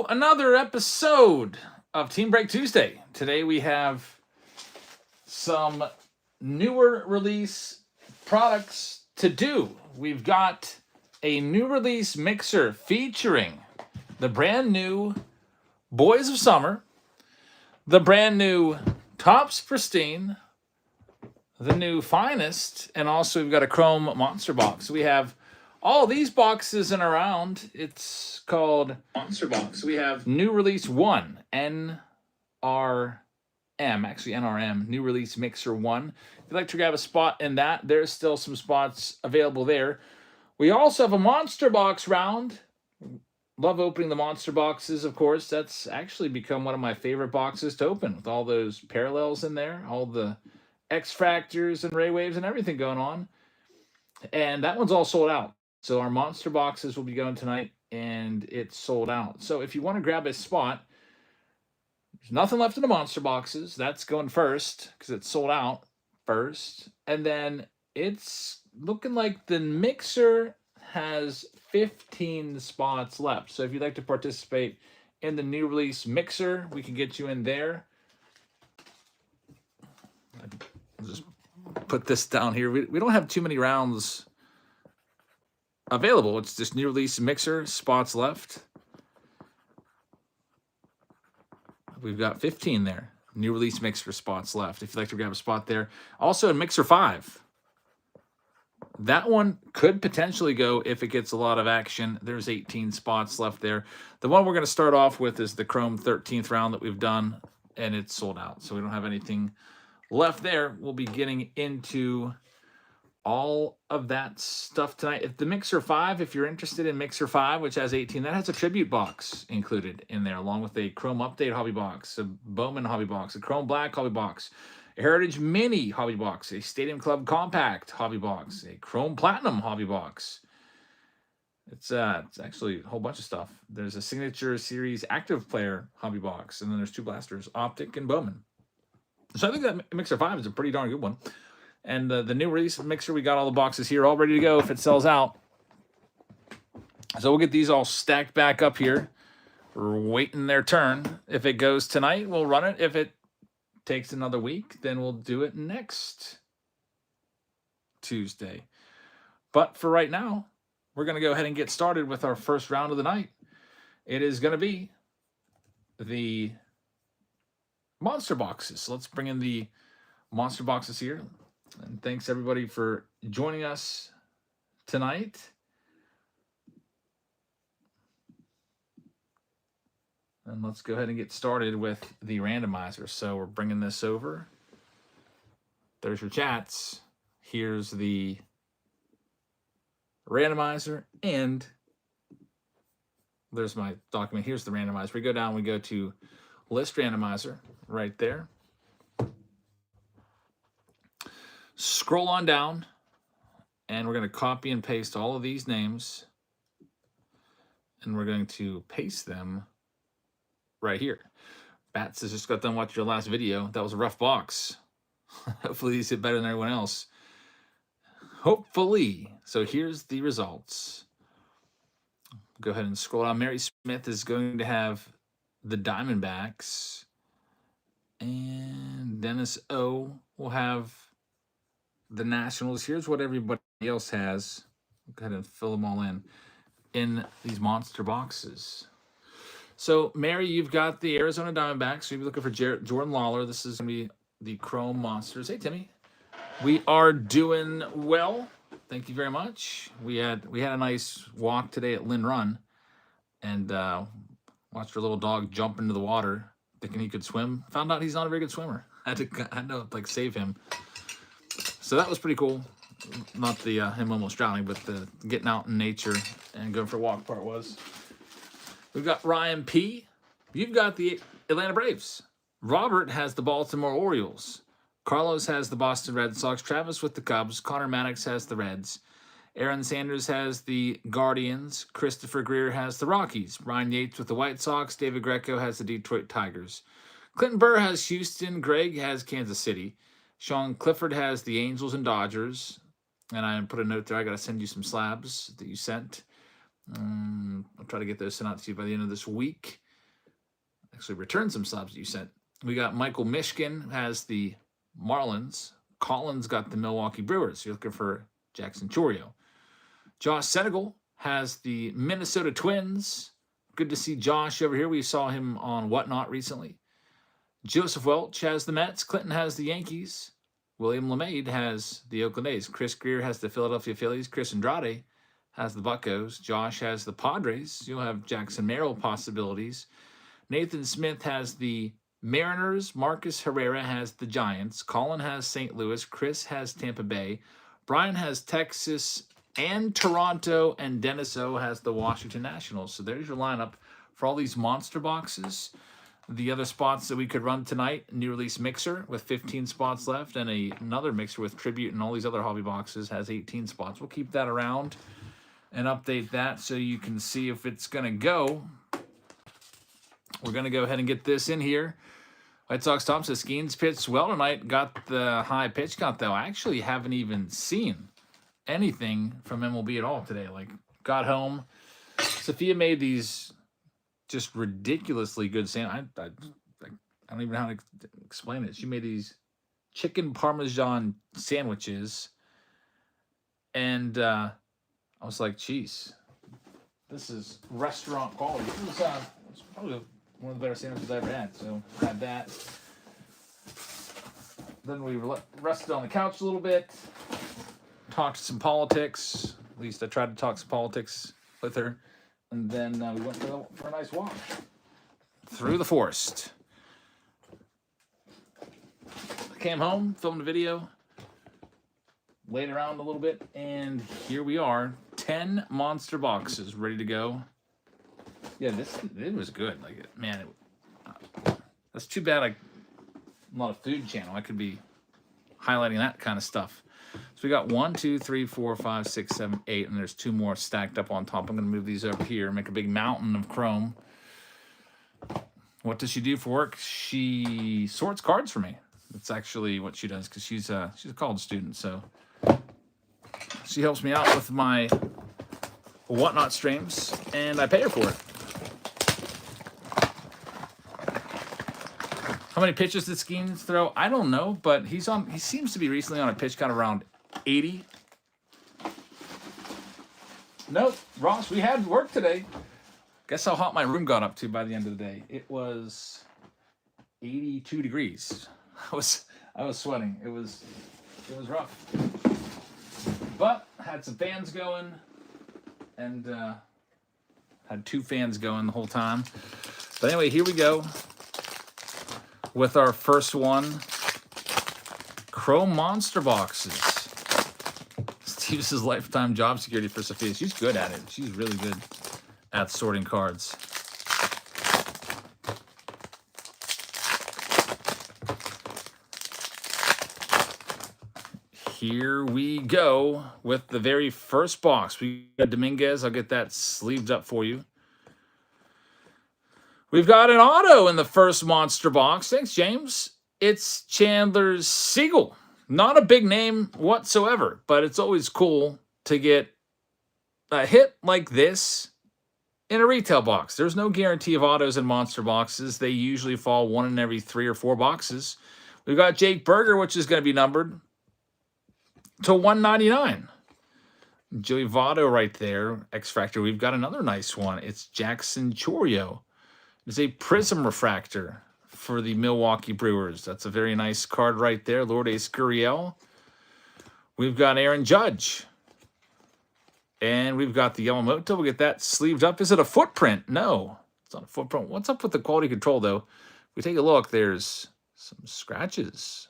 to another episode of Team Break Tuesday. Today we have some newer release products to do. We've got a new release mixer featuring the brand new Boys of Summer, the brand new Tops Pristine, the new Finest, and also we've got a Chrome Monster Box. We have all these boxes in a round. It's called Monster Box. We have new release 1, NRM, actually NRM, new release mixer 1. If you'd like to grab a spot in that, there's still some spots available there. We also have a Monster Box round. Love opening the Monster Boxes, of course. That's actually become one of my favorite boxes to open, with all those parallels in there, all the X-Factors and Ray Waves and everything going on. And that one's all sold out. So our Monster Boxes will be going tonight, and it's sold out. So if you want to grab a spot, there's nothing left in the Monster Boxes. That's going first, because it's sold out first. And then it's looking like the mixer has 15 spots left. So if you'd like to participate in the new release mixer, we can get you in there. I'll just put this down here. We don't have too many rounds available. It's just new release mixer spots left. We've got 15 there. New release mixer spots left if you'd like to grab a spot there. Also in mixer 5. That one could potentially go if it gets a lot of action. There's 18 spots left there. The one we're going to start off with is the Chrome 13th round that we've done, and it's sold out. So we don't have anything left there. We'll be getting into all of that stuff tonight. If the Mixer 5, if you're interested in Mixer 5, which has 18, that has a tribute box included in there, along with a Chrome Update hobby box, a Bowman hobby box, a Chrome Black hobby box, a Heritage Mini hobby box, a Stadium Club Compact hobby box, a Chrome Platinum hobby box. It's actually a whole bunch of stuff. There's a Signature Series Active Player hobby box, and then there's 2 blasters, Optic and Bowman. So I think that Mixer 5 is a pretty darn good one. And the new release mixer, we got all the boxes here all ready to go if it sells out. So we'll get these all stacked back up here. We're waiting their turn. If it goes tonight, we'll run it. If it takes another week, then we'll do it next Tuesday. But for right now, we're going to go ahead and get started with our first round of the night. It is going to be the Monster Boxes. So let's bring in the Monster Boxes here. And thanks everybody for joining us tonight. And let's go ahead and get started with the randomizer. So we're bringing this over. There's your chats. Here's the randomizer, and there's my document. Here's the randomizer. We go down, we go to list randomizer right there. Scroll on down, and we're going to copy and paste all of these names, and we're going to paste them right here. Bats has just got done watching your last video. That was a rough box. Hopefully these hit better than everyone else. Hopefully. So here's the results. Go ahead and scroll down. Mary Smith is going to have the Diamondbacks, and Dennis O will have the Nationals. Here's what everybody else has. Go ahead and fill them all in these Monster Boxes. So, Mary, you've got the Arizona Diamondbacks. So you'll be looking for Jordan Lawler. This is going to be the Chrome Monsters. Hey, Timmy. We are doing well. Thank you very much. We had a nice walk today at Lynn Run, and watched our little dog jump into the water, thinking he could swim. Found out he's not a very good swimmer. I had to save him. So that was pretty cool. Not the him almost drowning, but the getting out in nature and going for a walk part was. We've got Ryan P. You've got the Atlanta Braves. Robert has the Baltimore Orioles. Carlos has the Boston Red Sox. Travis with the Cubs. Connor Maddox has the Reds. Aaron Sanders has the Guardians. Christopher Greer has the Rockies. Ryan Yates with the White Sox. David Greco has the Detroit Tigers. Clinton Burr has Houston. Greg has Kansas City. Sean Clifford has the Angels and Dodgers. And I put a note there. I got to send you some slabs that you sent. I'll try to get those sent out to you by the end of this week. actually return some subs you sent. We got Michael Mishkin has the Marlins. Collins got the Milwaukee Brewers. You're looking for Jackson Chorio. Josh Senegal has the Minnesota Twins. Good to see Josh over here. We saw him on Whatnot recently. Joseph Welch has the Mets. Clinton has the Yankees. William LeMade has the Oakland A's. Chris Greer has the Philadelphia Phillies. Chris Andrade has the Buccos. Josh has the Padres. You'll have Jackson Merrill possibilities. Nathan Smith has the Mariners. Marcus Herrera has the Giants. Colin has St. Louis. Chris has Tampa Bay. Brian has Texas and Toronto. And Dennis O has the Washington Nationals. So there's your lineup for all these monster boxes. The other spots that we could run tonight, new release mixer with 15 spots left, and another mixer with tribute and all these other hobby boxes has 18 spots. We'll keep that around and update that so you can see if it's going to go. We're going to go ahead and get this in here. White Sox Tom says Skeens pitched well tonight, got the high pitch count, though. I actually haven't even seen anything from MLB at all today. Like, got home. Sophia made these just ridiculously good sandwich. I don't even know how to explain it. She made these chicken parmesan sandwiches, and I was like, "Geez, this is restaurant quality." It was probably one of the better sandwiches I ever had. So I had that. Then we rested on the couch a little bit, talked some politics. At least I tried to talk some politics with her. And then we went for a nice walk through the forest. I came home, filmed a video, laid around a little bit, and here we are. 10 monster boxes ready to go. Yeah, it was good. Like, man, that's too bad. I'm not a food channel. I could be highlighting that kind of stuff. So we got 1, 2, 3, 4, 5, 6, 7, 8, and there's 2 more stacked up on top. I'm going to move these over here, make a big mountain of chrome. What does she do for work? She sorts cards for me. That's actually what she does because she's a college student. So she helps me out with my Whatnot streams, and I pay her for it. How many pitches did Skeens throw? I don't know, but he seems to be recently on a pitch count around 80. Nope, Ross, we had work today. Guess how hot my room got up to by the end of the day. It was 82 degrees. I was sweating. It was rough. But had some fans going, and had 2 fans going the whole time. But anyway, here we go with our first one. Chrome Monster boxes. Steve's lifetime job security for Sophia. She's good at it. She's really good at sorting cards. Here we go with the very first box. We got Dominguez. I'll get that sleeved up for you. We've got an auto in the first monster box. Thanks, James. It's Chandler Siegel. Not a big name whatsoever, but it's always cool to get a hit like this in a retail box. There's no guarantee of autos in monster boxes. They usually fall 1 in every 3 or 4 boxes. We've got Jake Berger, which is going to be numbered to 199. Joey Votto right there. X Factor. We've got another nice one. It's Jackson Chorio. It's a prism refractor for the Milwaukee Brewers. That's a very nice card right there. Lourdes Gurriel. We've got Aaron Judge. And we've got the Yamamoto. We'll get that sleeved up. Is it a footprint? No, it's not a footprint. What's up with the quality control, though? If we take a look, there's some scratches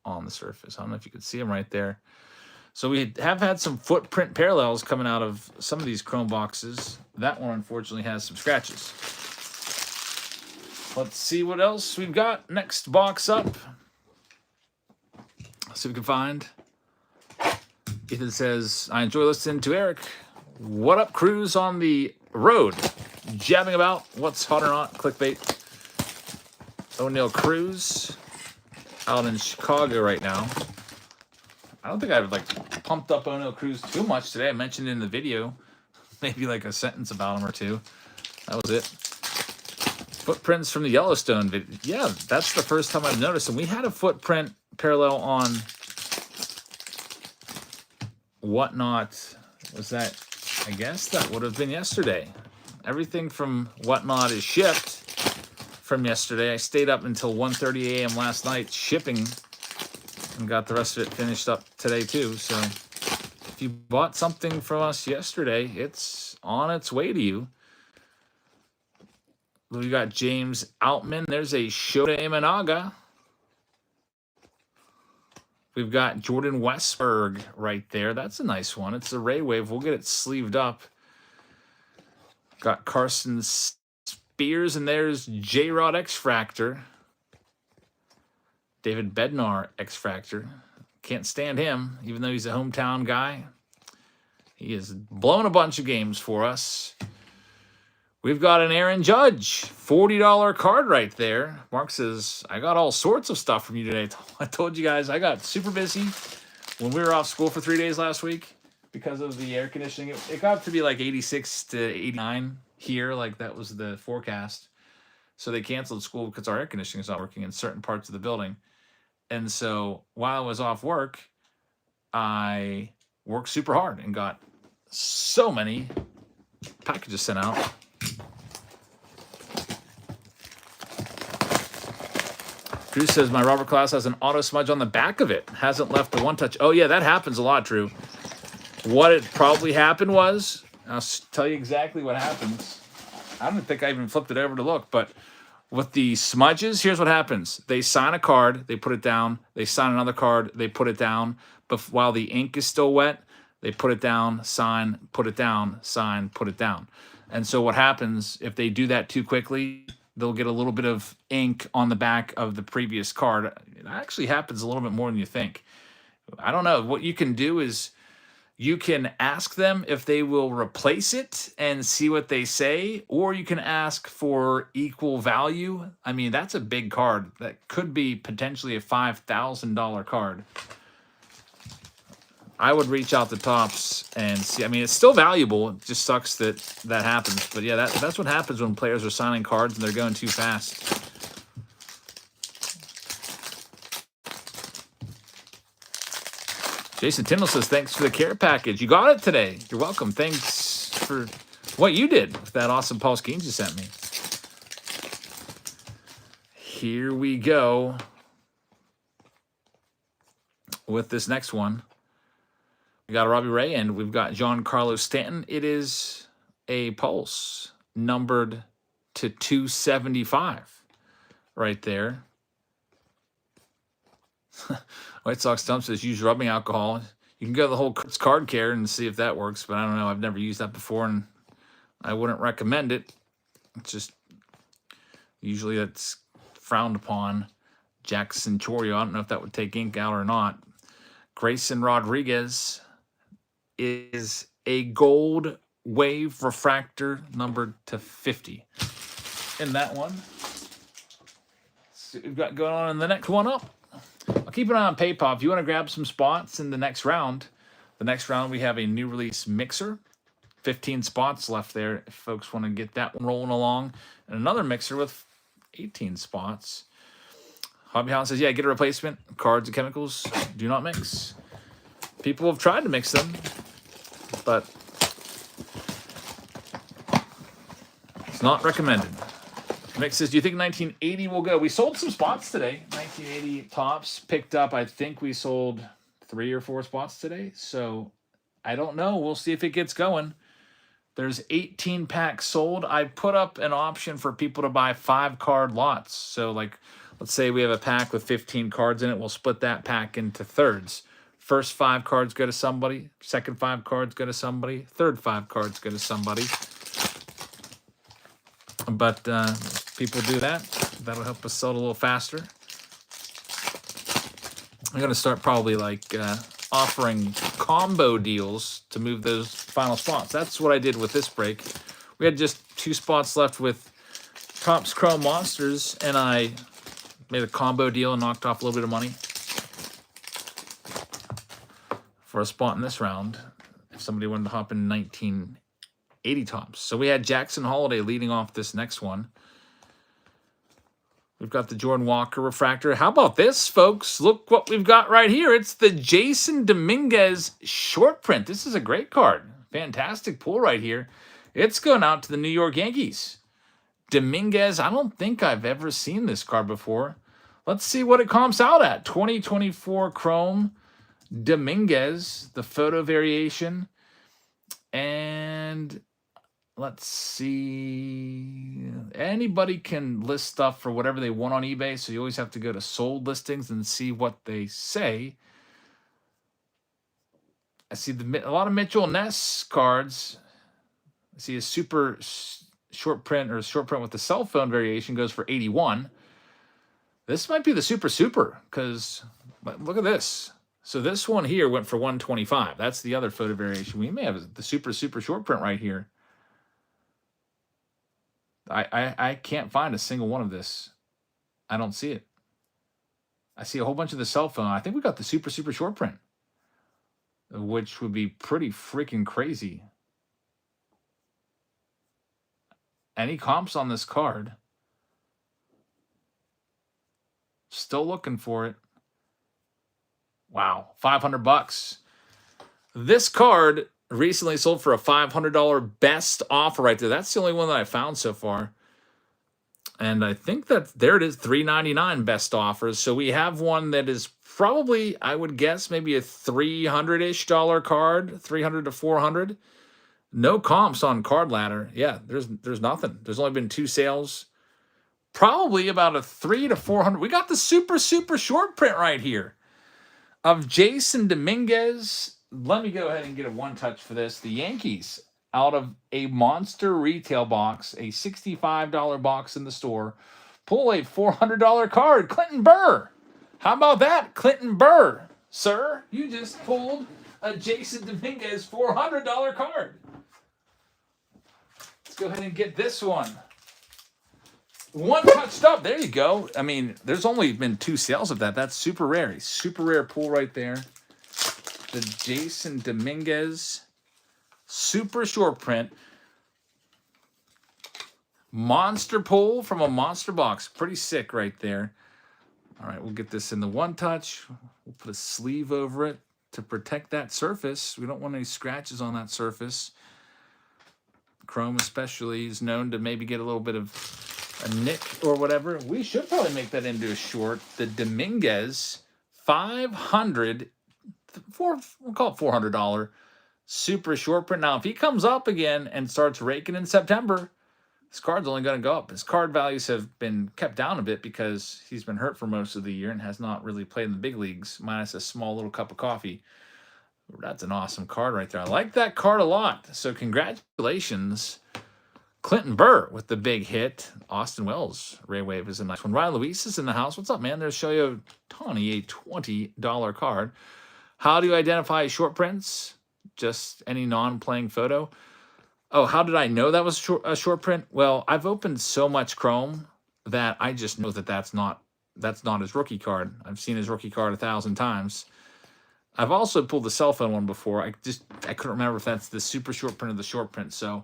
on the surface. I don't know if you can see them right there. So we have had some footprint parallels coming out of some of these chrome boxes. That one, unfortunately, has some scratches. Let's see what else we've got. Next box up. Let's see what we can find. Ethan says, I enjoy listening to Eric. What up, Cruz on the road? Jabbing about what's hot or not. Clickbait. O'Neal Cruz out in Chicago right now. I don't think I've pumped up O'Neal Cruz too much today. I mentioned it in the video. Maybe like a sentence about him or two. That was it. Footprints from the Yellowstone video. Yeah, that's the first time I've noticed. And we had a footprint parallel on Whatnot. Was that, I guess that would have been yesterday. Everything from Whatnot is shipped from yesterday. I stayed up until 1:30 a.m. last night shipping and got the rest of it finished up today too. So if you bought something from us yesterday, it's on its way to you. We got James Outman. There's a Shota Imanaga. We've got Jordan Westberg right there. That's a nice one. It's a Ray Wave. We'll get it sleeved up. Got Carson Spears, and there's J-Rod X-Fractor. David Bednar X-Fractor. Can't stand him, even though he's a hometown guy. He has blown a bunch of games for us. We've got an Aaron Judge, $40 card right there. Mark says, I got all sorts of stuff from you today. I told you guys I got super busy when we were off school for 3 days last week because of the air conditioning. It got to be like 86 to 89 here, like that was the forecast. So they canceled school because our air conditioning is not working in certain parts of the building. And so while I was off work, I worked super hard and got so many packages sent out. Drew says, my Robert class has an auto smudge on the back of it. Hasn't left the one touch. Oh, yeah, that happens a lot, Drew. What it probably happened was, I'll tell you exactly what happens. I don't think I even flipped it over to look, but with the smudges, here's what happens. They sign a card, they put it down. They sign another card, they put it down. But while the ink is still wet, they put it down, sign, put it down, sign, put it down. And so what happens, if they do that too quickly, they'll get a little bit of ink on the back of the previous card. It actually happens a little bit more than you think. I don't know. What you can do is you can ask them if they will replace it and see what they say, or you can ask for equal value. I mean, that's a big card. That could be potentially a $5,000 card. I would reach out to Topps and see. I mean, it's still valuable. It just sucks that that happens. But yeah, that's what happens when players are signing cards and they're going too fast. Jason Tyndall says, thanks for the care package. You got it today. You're welcome. Thanks for what you did with that awesome Paul Skeens you sent me. Here we go with this next one. We got a Robbie Ray, and we've got Giancarlo Stanton. It is a Pulse, numbered to 275 right there. White Sox Dump says, use rubbing alcohol. You can go to the whole card care and see if that works, but I don't know. I've never used that before, and I wouldn't recommend it. It's just, usually that's frowned upon. Jackson Chorio, I don't know if that would take ink out or not. Grayson Rodriguez is a gold wave refractor numbered to 50 in that one. So we've got going on in the next one up. I'll keep an eye on PayPal. If you want to grab some spots in the next round we have a new release mixer. 15 spots left there if folks want to get that one rolling along. And another mixer with 18 spots. Hobby House says, yeah, get a replacement. Cards and chemicals do not mix. People have tried to mix them, but it's not recommended. Mick says, do you think 1980 will go? We sold some spots today. 1980 Topps picked up. I think we sold 3 or 4 spots today. So I don't know. We'll see if it gets going. There's 18 packs sold. I put up an option for people to buy 5-card lots. So like, let's say we have a pack with 15 cards in it. We'll split that pack into thirds. First 5 cards go to somebody. Second 5 cards go to somebody. Third 5 cards go to somebody. But people do that. That'll help us sell it a little faster. I'm going to start probably like offering combo deals to move those final spots. That's what I did with this break. We had just 2 spots left with Topps Chrome Monsters, and I made a combo deal and knocked off a little bit of money for a spot in this round if somebody wanted to hop in 1980 Topps. So we had Jackson Holiday leading off this next one. We've got the Jordan Walker refractor. How about this, folks? Look what we've got right here. It's the Jason Dominguez short print. This is a great card. Fantastic pull right here. It's going out to the New York Yankees. Dominguez, I don't think I've ever seen this card before. Let's see what it comps out at. 2024 Chrome Dominguez, the photo variation. And let's see. Anybody can list stuff for whatever they want on eBay, so you always have to go to sold listings and see what they say. I see a lot of Mitchell Ness cards. I see a super short print or short print with the cell phone variation goes for 81. This might be the super because look at this. So this one here went for 125. That's the other photo variation. We may have the super short print right here. I can't find a single one of this. I don't see it. I see a whole bunch of the cell phone. I think we got the super short print, which would be pretty freaking crazy. Any comps on this card? Still looking for it. Wow, $500. This card recently sold for a $500 best offer right there. That's the only one that I found so far. And I think that there it is, $399 best offers. So we have one that is probably, I would guess, maybe a $300-ish card, $300 to $400. No comps on Card Ladder. Yeah, there's nothing. There's only been 2 sales. Probably about a $300 to $400. We got the super short print right here of Jason Dominguez. Let me go ahead and get a one touch for this. The Yankees out of a monster retail box, a $65 box in the store, pull a $400 card. Clinton Burr. How about that, Clinton Burr? Sir, you just pulled a Jason Dominguez $400 card. Let's go ahead and get this one. One touched up. There you go. I mean, there's only been 2 sales of that. That's super rare. A super rare pull right there. The Jason Dominguez super short print. Monster pull from a monster box. Pretty sick right there. All right, we'll get this in the one touch. We'll put a sleeve over it to protect that surface. We don't want any scratches on that surface. Chrome especially is known to maybe get a little bit of a nick or whatever. We should probably make that into a short. The Dominguez 500, we'll call it $400 super short print. Now, if he comes up again and starts raking in September, this card's only going to go up. His card values have been kept down a bit because he's been hurt for most of the year and has not really played in the big leagues, minus a small little cup of coffee. That's an awesome card right there. I like that card a lot. So congratulations, Clinton Burr with the big hit. Austin Wells Ray Wave is a nice one. Ryan Luis is in the house. What's up, man? There's Shoyo Tani, a $20 card. How do you identify short prints? Just any non-playing photo. Oh, how did I know that was a short print? Well, I've opened so much Chrome that I just know that that's not his rookie card. I've seen his rookie card 1,000 times. I've also pulled the cell phone one before. I couldn't remember if that's the super short print or the short print. So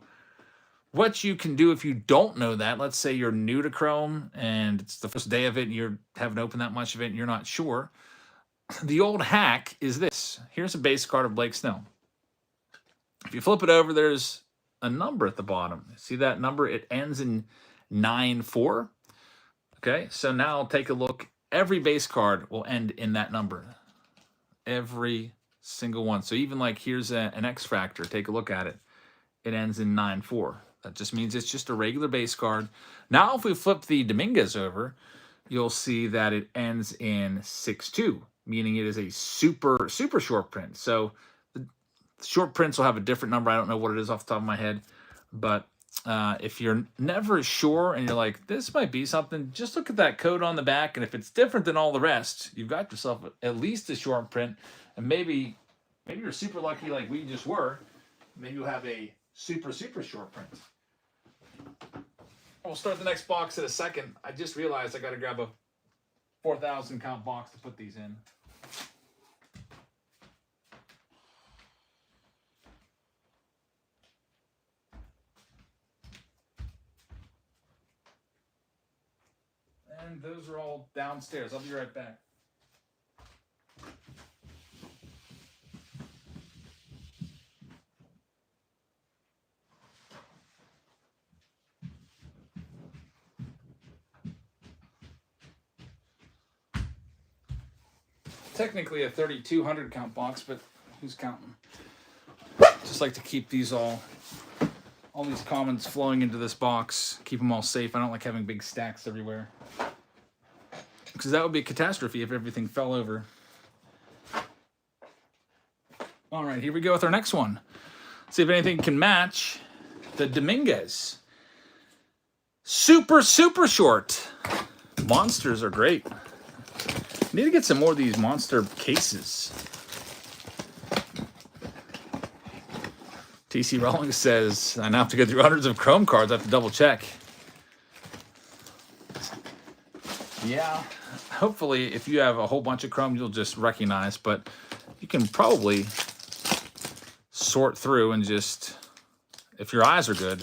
what you can do if you don't know that, let's say you're new to Chrome and it's the first day of it and you haven't opened that much of it and you're not sure. The old hack is this. Here's a base card of Blake Snell. If you flip it over, there's a number at the bottom. See that number? It ends in 94. Okay, so now take a look. Every base card will end in that number. Every single one. So even like here's an X Factor. Take a look at it. It ends in 9-4. That just means it's just a regular base card. Now if we flip the Dominguez over, you'll see that it ends in 6-2, meaning it is a super short print. So the short prints will have a different number. I don't know what it is off the top of my head, but if you're never sure and you're like, this might be something, just look at that code on the back, and if it's different than all the rest, you've got yourself at least a short print, and maybe you're super lucky like we just were. Maybe you'll have a super short print. We'll start the next box in a second. I just realized I got to grab a 4,000 count box to put these in. and those are all downstairs. I'll be right back. Technically a 3,200 count box, but who's counting? Just like to keep these all these commons flowing into this box. Keep them all safe. I don't like having big stacks everywhere, because that would be a catastrophe if everything fell over. All right, here we go with our next one. See if anything can match the Dominguez. Super short. Monsters are great. Need to get some more of these monster cases. TC Rawlings says, I now have to go through hundreds of Chrome cards. I have to double check. Yeah, hopefully if you have a whole bunch of Chrome, you'll just recognize, but you can probably sort through and just, if your eyes are good,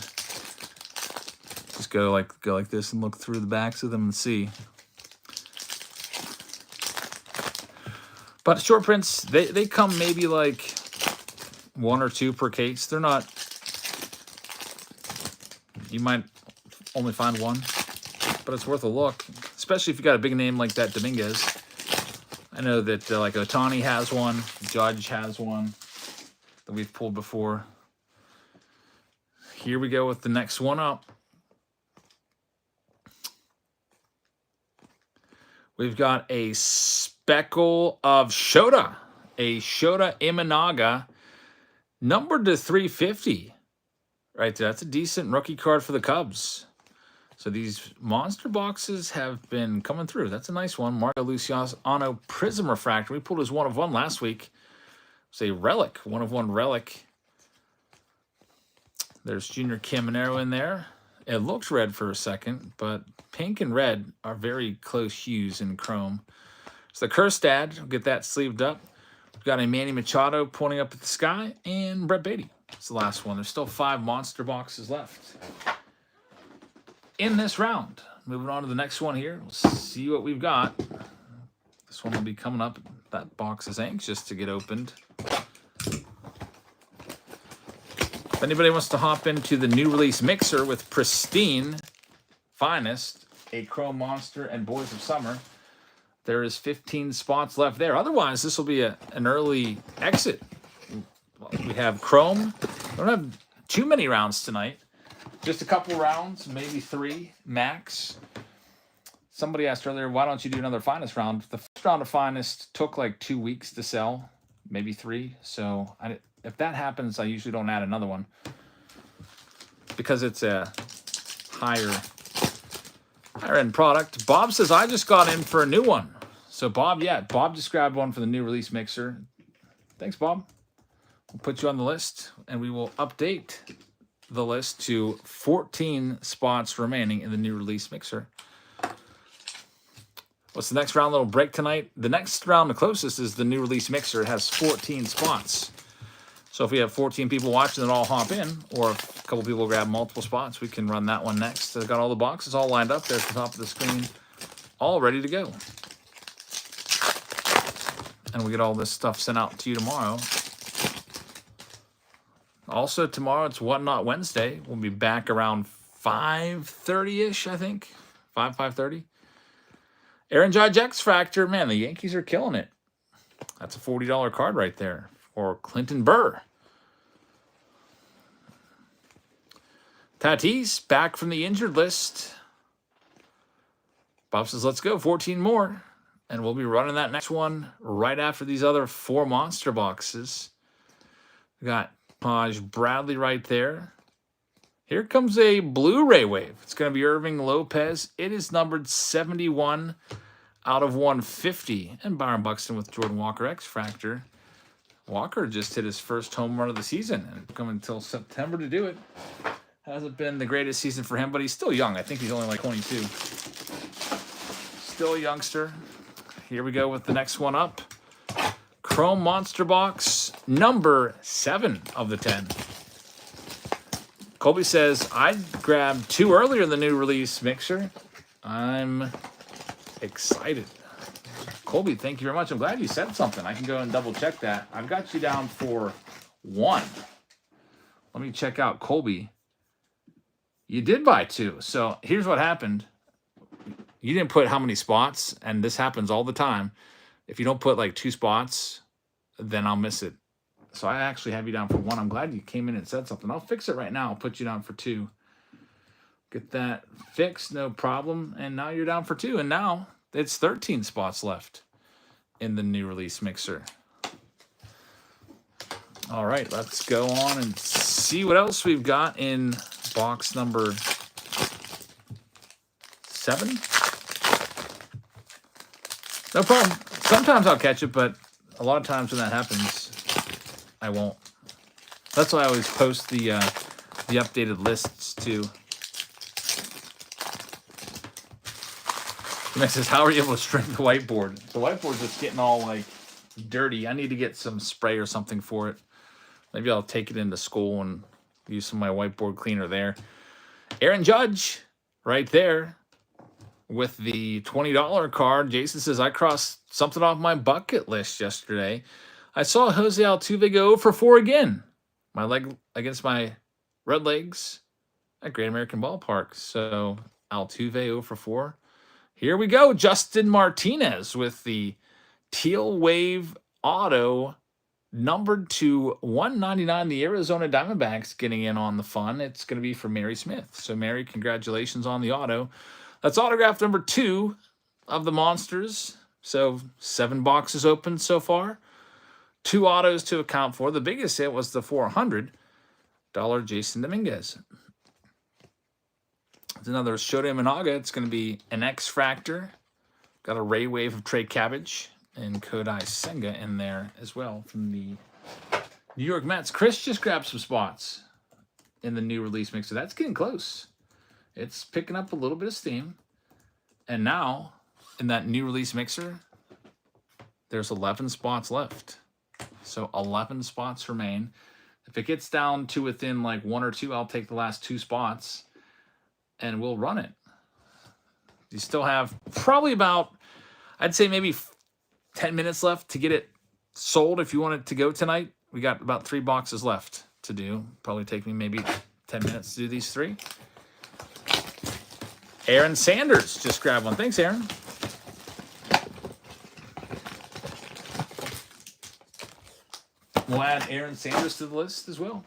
just go like this and look through the backs of them and see. But short prints, they come maybe like 1 or 2 per case. They're not, you might only find 1, but it's worth a look, especially if you got a big name like that Dominguez. I know that like Attn has one, Judge has one that we've pulled before. Here we go with the next one up. We've got a Speckle of Shota, a Shota Imanaga, numbered to 350. Right there, that's a decent rookie card for the Cubs. So these monster boxes have been coming through. That's a nice one. Marco Luciano Prism Refractor. We pulled his 1 of 1 last week. It's a relic, 1 of 1 relic. There's Junior Caminero in there. It looks red for a second, but pink and red are very close hues in Chrome. So the Kerstad, we'll get that sleeved up. We've got a Manny Machado pointing up at the sky, and Brett Beatty. It's the last one. There's still 5 monster boxes left in this round. Moving on to the next one here. We'll see what we've got. This one will be coming up. That box is anxious to get opened. If anybody wants to hop into the new release mixer with Pristine, Finest, a Chrome Monster, and Boys of Summer, there is 15 spots left there. Otherwise, this will be an early exit. We have Chrome. We don't have too many rounds tonight. Just a couple rounds, maybe 3 max. Somebody asked earlier, why don't you do another Finest round? The first round of Finest took like 2 weeks to sell, maybe 3. So if that happens, I usually don't add another one because it's a higher end product. Bob says, I just got in for a new one. So Bob just grabbed one for the new release mixer. Thanks, Bob. We'll put you on the list, and we will update the list to 14 spots remaining in the new release mixer. What's the next round? Little break tonight. The next round, the closest, is the new release mixer. It has 14 spots. So if we have 14 people watching that all hop in, or if a couple people grab multiple spots, we can run that one next. I've got all the boxes all lined up there at the top of the screen, all ready to go. And we get all this stuff sent out to you tomorrow. Also, tomorrow, it's What Not Wednesday. We'll be back around 5:30-ish, I think. 5:30. Aaron Judge X Factor. Man, the Yankees are killing it. That's a $40 card right there for Clinton Burr. Tatis, back from the injured list. Bob says, let's go. 14 more. And we'll be running that next one right after these other 4 monster boxes. We got Taj Bradley right there. Here comes a Blu-ray wave. It's going to be Irving Lopez. It is numbered 71 out of 150. And Byron Buxton with Jordan Walker X Factor. Walker just hit his first home run of the season, and it's coming until September to do it. Hasn't been the greatest season for him, but he's still young. I think he's only like 22. Still a youngster. Here we go with the next one up. Chrome Monster Box, number 7 of the 10. Colby says, I grabbed 2 earlier in the new release mixer. I'm excited. Colby, thank you very much. I'm glad you said something. I can go and double check that. I've got you down for 1. Let me check out Colby. You did buy 2. So here's what happened. You didn't put how many spots, and this happens all the time. If you don't put like 2 spots, then I'll miss it. So I actually have you down for 1. I'm glad you came in and said something. I'll fix it right now. I'll put you down for 2. Get that fixed, no problem. And now you're down for 2. And now it's 13 spots left in the new release mixer. All right, let's go on and see what else we've got in box number 7. No problem. Sometimes I'll catch it, but a lot of times when that happens, I won't. That's why I always post the updated lists too. The next says, how are you able to shrink the whiteboard? The whiteboard's just getting all like dirty. I need to get some spray or something for it. Maybe I'll take it into school and use some of my whiteboard cleaner there. Aaron Judge, right there, with the $20 card. Jason says, I crossed something off my bucket list yesterday. I saw Jose Altuve go for 4 again. My leg against my Red Legs at Great American Ballpark. So Altuve 0 for 4. Here we go. Justin Martinez with the Teal Wave Auto, numbered to 199. The Arizona Diamondbacks getting in on the fun. It's going to be for Mary Smith. So, Mary, congratulations on the auto. That's autograph number 2 of the Monsters. So, 7 boxes opened so far. 2 autos to account for. The biggest hit was the $400 Jason Dominguez. There's another Shota Imanaga. It's going to be an X-Fractor. Got a Ray Wave of Trey Cabbage and Kodai Senga in there as well from the New York Mets. Chris just grabbed some spots in the new release mixer. That's getting close. It's picking up a little bit of steam. And now, in that new release mixer, there's 11 spots left. So 11 spots remain. If it gets down to within like 1 or 2, I'll take the last 2 spots and we'll run it. You still have probably about, I'd say maybe 10 minutes left to get it sold if you want it to go tonight. We got about 3 boxes left to do. Probably take me maybe 10 minutes to do these 3. Aaron Sanders just grabbed one. Thanks, Aaron. We'll add Aaron Sanders to the list as well.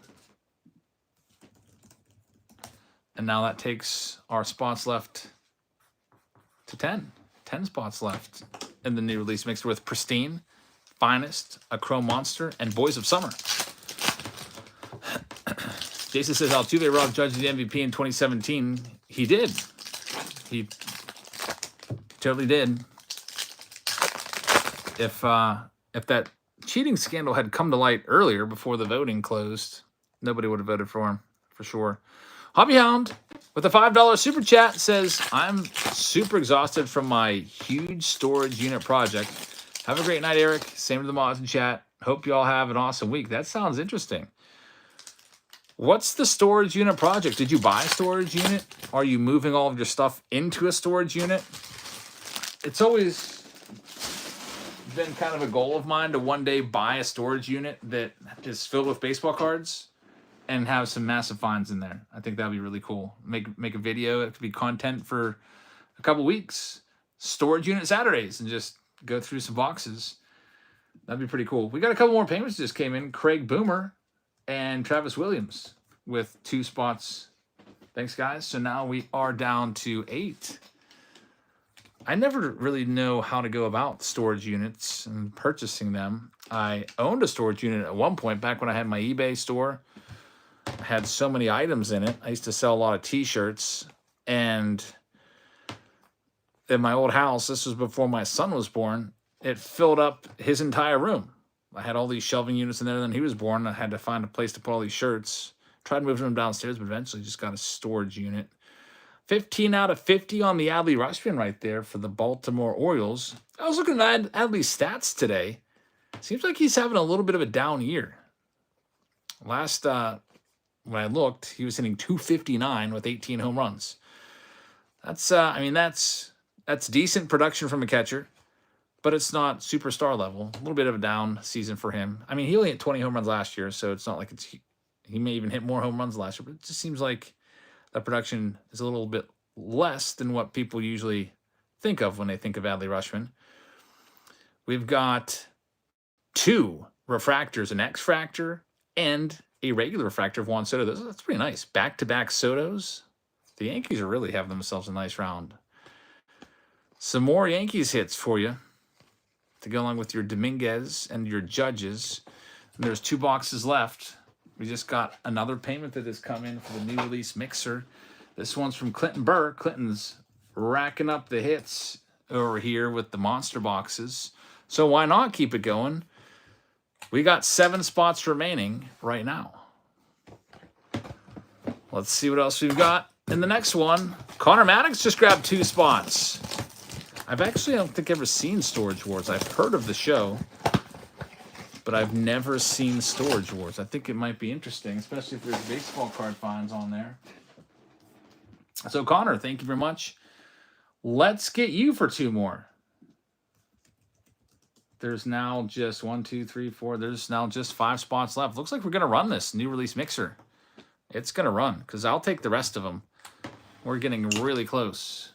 And now that takes our spots left to 10. 10 spots left in the new release mixer with Pristine, Finest, A Chrome Monster, and Boys of Summer. Jason says Altuve robbed Judge the MVP in 2017. He did. He totally did. If that cheating scandal had come to light earlier before the voting closed, nobody would have voted for him, for sure. Hobby Hound with a $5 super chat says, I'm super exhausted from my huge storage unit project. Have a great night, Eric. Same to the mods in chat. Hope you all have an awesome week. That sounds interesting. What's the storage unit project? Did you buy a storage unit? Are you moving all of your stuff into a storage unit? It's always been kind of a goal of mine to one day buy a storage unit that is filled with baseball cards and have some massive finds in there. I think that'd be really cool. Make a video. It could be content for a couple weeks. Storage unit Saturdays and just go through some boxes. That'd be pretty cool. We got a couple more payments that just came in. Craig Boomer and Travis Williams with 2 spots. Thanks, guys. So now we are down to 8. I never really know how to go about storage units and purchasing them. I owned a storage unit at one point back when I had my eBay store. I had so many items in it. I used to sell a lot of t-shirts. And in my old house, this was before my son was born, it filled up his entire room. I had all these shelving units in there. Then he was born. I had to find a place to put all these shirts. Tried moving them downstairs, but eventually just got a storage unit. 15 out of 50 on the Adley Rutschman right there for the Baltimore Orioles. I was looking at Adley's stats today. Seems like he's having a little bit of a down year. Last when I looked, he was hitting .259 with 18 home runs. That's That's decent production from a catcher, but it's not superstar level. A little bit of a down season for him. I mean, he only hit 20 home runs last year, so it's not like he may even hit more home runs last year, but it just seems like that production is a little bit less than what people usually think of when they think of Adley Rutschman. We've got 2 refractors, an X-fractor and a regular refractor of Juan Soto. That's pretty nice. Back-to-back Sotos. The Yankees are really having themselves a nice round. Some more Yankees hits for you to go along with your Dominguez and your Judges. And there's 2 boxes left. We just got another payment that has come in for the new release mixer. This one's from Clinton Burr. Clinton's racking up the hits over here with the monster boxes. So why not keep it going? We got 7 spots remaining right now. Let's see what else we've got in the next one. Connor Maddox just grabbed 2 spots. I don't think ever seen Storage Wars. I've heard of the show, but I've never seen Storage Wars. I think it might be interesting, especially if there's baseball card finds on there. So Connor, thank you very much. Let's get you for 2 more. There's now just 1, 2, 3, 4. There's now just 5 spots left. Looks like we're going to run this new release mixer. It's going to run because I'll take the rest of them. We're getting really close.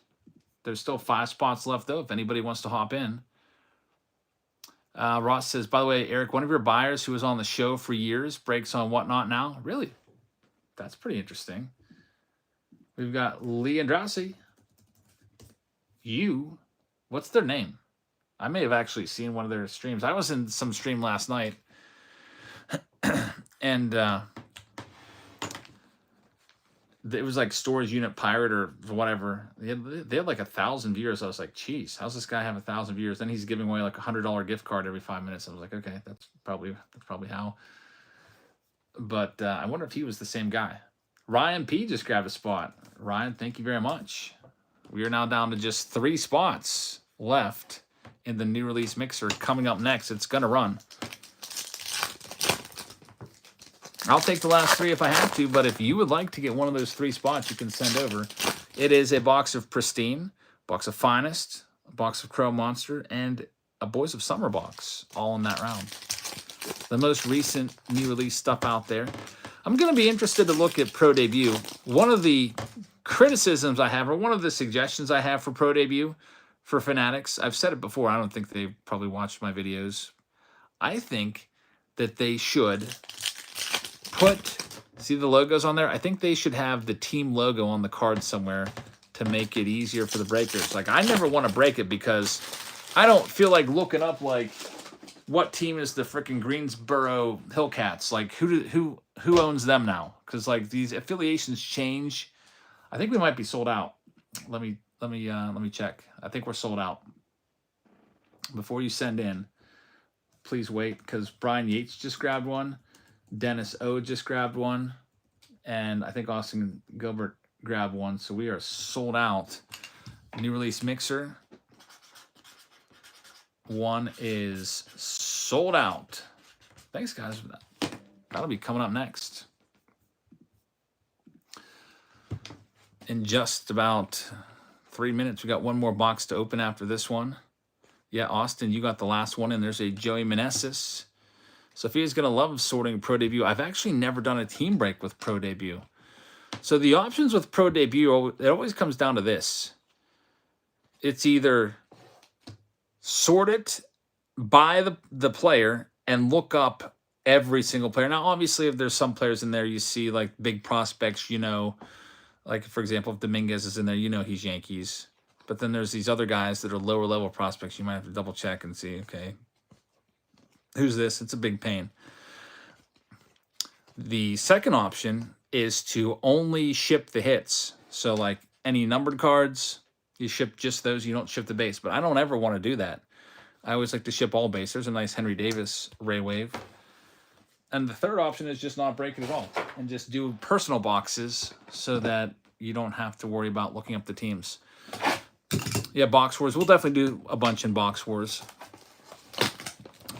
There's still 5 spots left, though, if anybody wants to hop in. Ross says, by the way, Eric, one of your buyers who was on the show for years breaks on Whatnot now. Really? That's pretty interesting. We've got Lee Andrassi. What's their name? I may have actually seen one of their streams. I was in some stream last night. And it was like Storage Unit Pirate or whatever. They had like 1,000 viewers. I was like, geez, how's this guy have 1,000 viewers? Then he's giving away like a $100 gift card every 5 minutes. I was like, okay, that's probably how. But I wonder if he was the same guy. Ryan P just grabbed a spot. Ryan, thank you very much. We are now down to just 3 spots left in the new release mixer. Coming up next, it's gonna run. I'll take the last 3 if I have to, but if you would like to get one of those 3 spots, you can send over. It is a box of Pristine, box of Finest, a box of Crow Monster, and a Boys of Summer box, all in that round. The most recent new release stuff out there. I'm going to be interested to look at Pro Debut. One of the criticisms I have, or one of the suggestions I have for Pro Debut for Fanatics, I've said it before, I don't think they've probably watched my videos. I think that they should see the logos on there? I think they should have the team logo on the card somewhere to make it easier for the breakers. Like, I never want to break it because I don't feel like looking up, like, what team is the freaking Greensboro Hillcats? Like, who owns them now? Because, like, these affiliations change. I think we might be sold out. Let me check. I think we're sold out. Before you send in, please wait, because Brian Yates just grabbed one. Dennis O just grabbed one, and I think Austin Gilbert grabbed one. So we are sold out. New release mixer. One is sold out. Thanks, guys, for that. That'll be coming up next. In just about 3 minutes, we got one more box to open after this one. Yeah, Austin, you got the last one, and there's a Joey Meneses. Sophia's going to love sorting Pro Debut. I've actually never done a team break with Pro Debut. So the options with Pro Debut, it always comes down to this. It's either sort it by the player and look up every single player. Now, obviously, if there's some players in there you see, like big prospects, you know, like, for example, if Dominguez is in there, you know he's Yankees. But then there's these other guys that are lower level prospects. You might have to double check and see, okay, who's this? It's a big pain. The second option is to only ship the hits. So like any numbered cards, you ship just those. You don't ship the base. But I don't ever want to do that. I always like to ship all base. There's a nice Henry Davis Ray Wave. And the third option is just not break it at all and just do personal boxes so that you don't have to worry about looking up the teams. Yeah, Box Wars. We'll definitely do a bunch in Box Wars.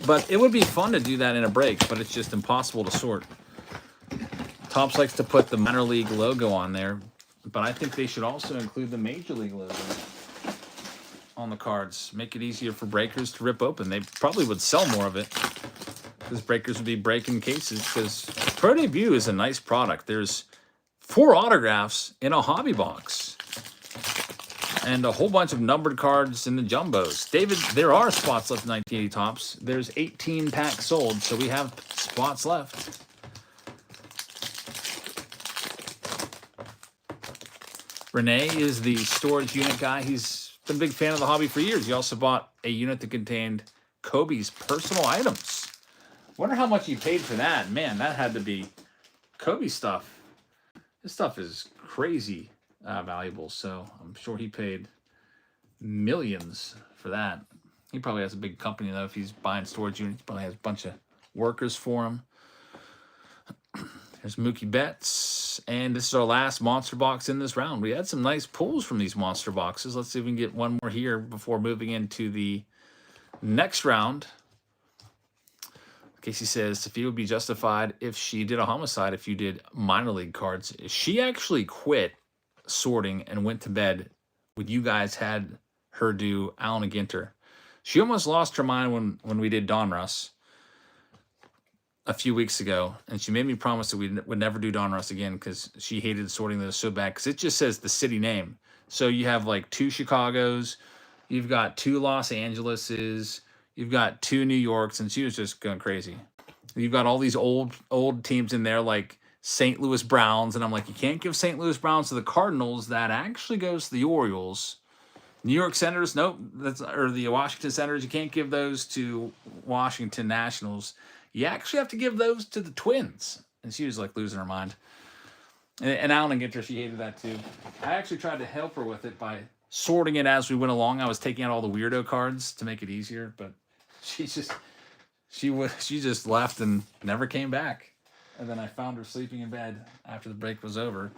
But it would be fun to do that in a break, but it's just impossible to sort. Topps likes to put the minor league logo on there, but I think they should also include the major league logo. on the cards. Make it easier for breakers to rip open. They probably would sell more of it because breakers would be breaking cases, because Pro Debut is a nice product. There's 4 autographs in a hobby box and a whole bunch of numbered cards in the jumbos. David, there are spots left in 1980 Topps. There's 18 packs sold, so we have spots left. Renee is the storage unit guy. He's been a big fan of the hobby for years. He also bought a unit that contained Kobe's personal items. Wonder how much he paid for that. Man, that had to be Kobe stuff. This stuff is crazy valuable, so I'm sure he paid millions for that. He probably has a big company, though. If he's buying storage units, he probably has a bunch of workers for him. There's Mookie Betts, and this is our last monster box in this round. We had some nice pulls from these monster boxes. Let's see if we can get one more here before moving into the next round. Casey says, Sophia would be justified if she did a homicide if you did minor league cards. She actually quit sorting and went to bed when you guys had her do Allen and Ginter. She almost lost her mind when we did Donruss a few weeks ago, and she made me promise that we would never do Donruss again because she hated sorting those so bad, because it just says the city name. So you have like 2 Chicagos, you've got 2 Los Angeleses, you've got 2 New Yorks, and she was just going crazy. You've got all these old teams in there like St. Louis Browns, and I'm like, you can't give St. Louis Browns to the Cardinals. That actually goes to the Orioles. New York Senators, nope, or the Washington Senators, you can't give those to Washington Nationals. You actually have to give those to the Twins. And she was like losing her mind. And Allen and Ginter, she hated that too. I actually tried to help her with it by sorting it as we went along. I was taking out all the weirdo cards to make it easier, but she just left and never came back. And then I found her sleeping in bed after the break was over.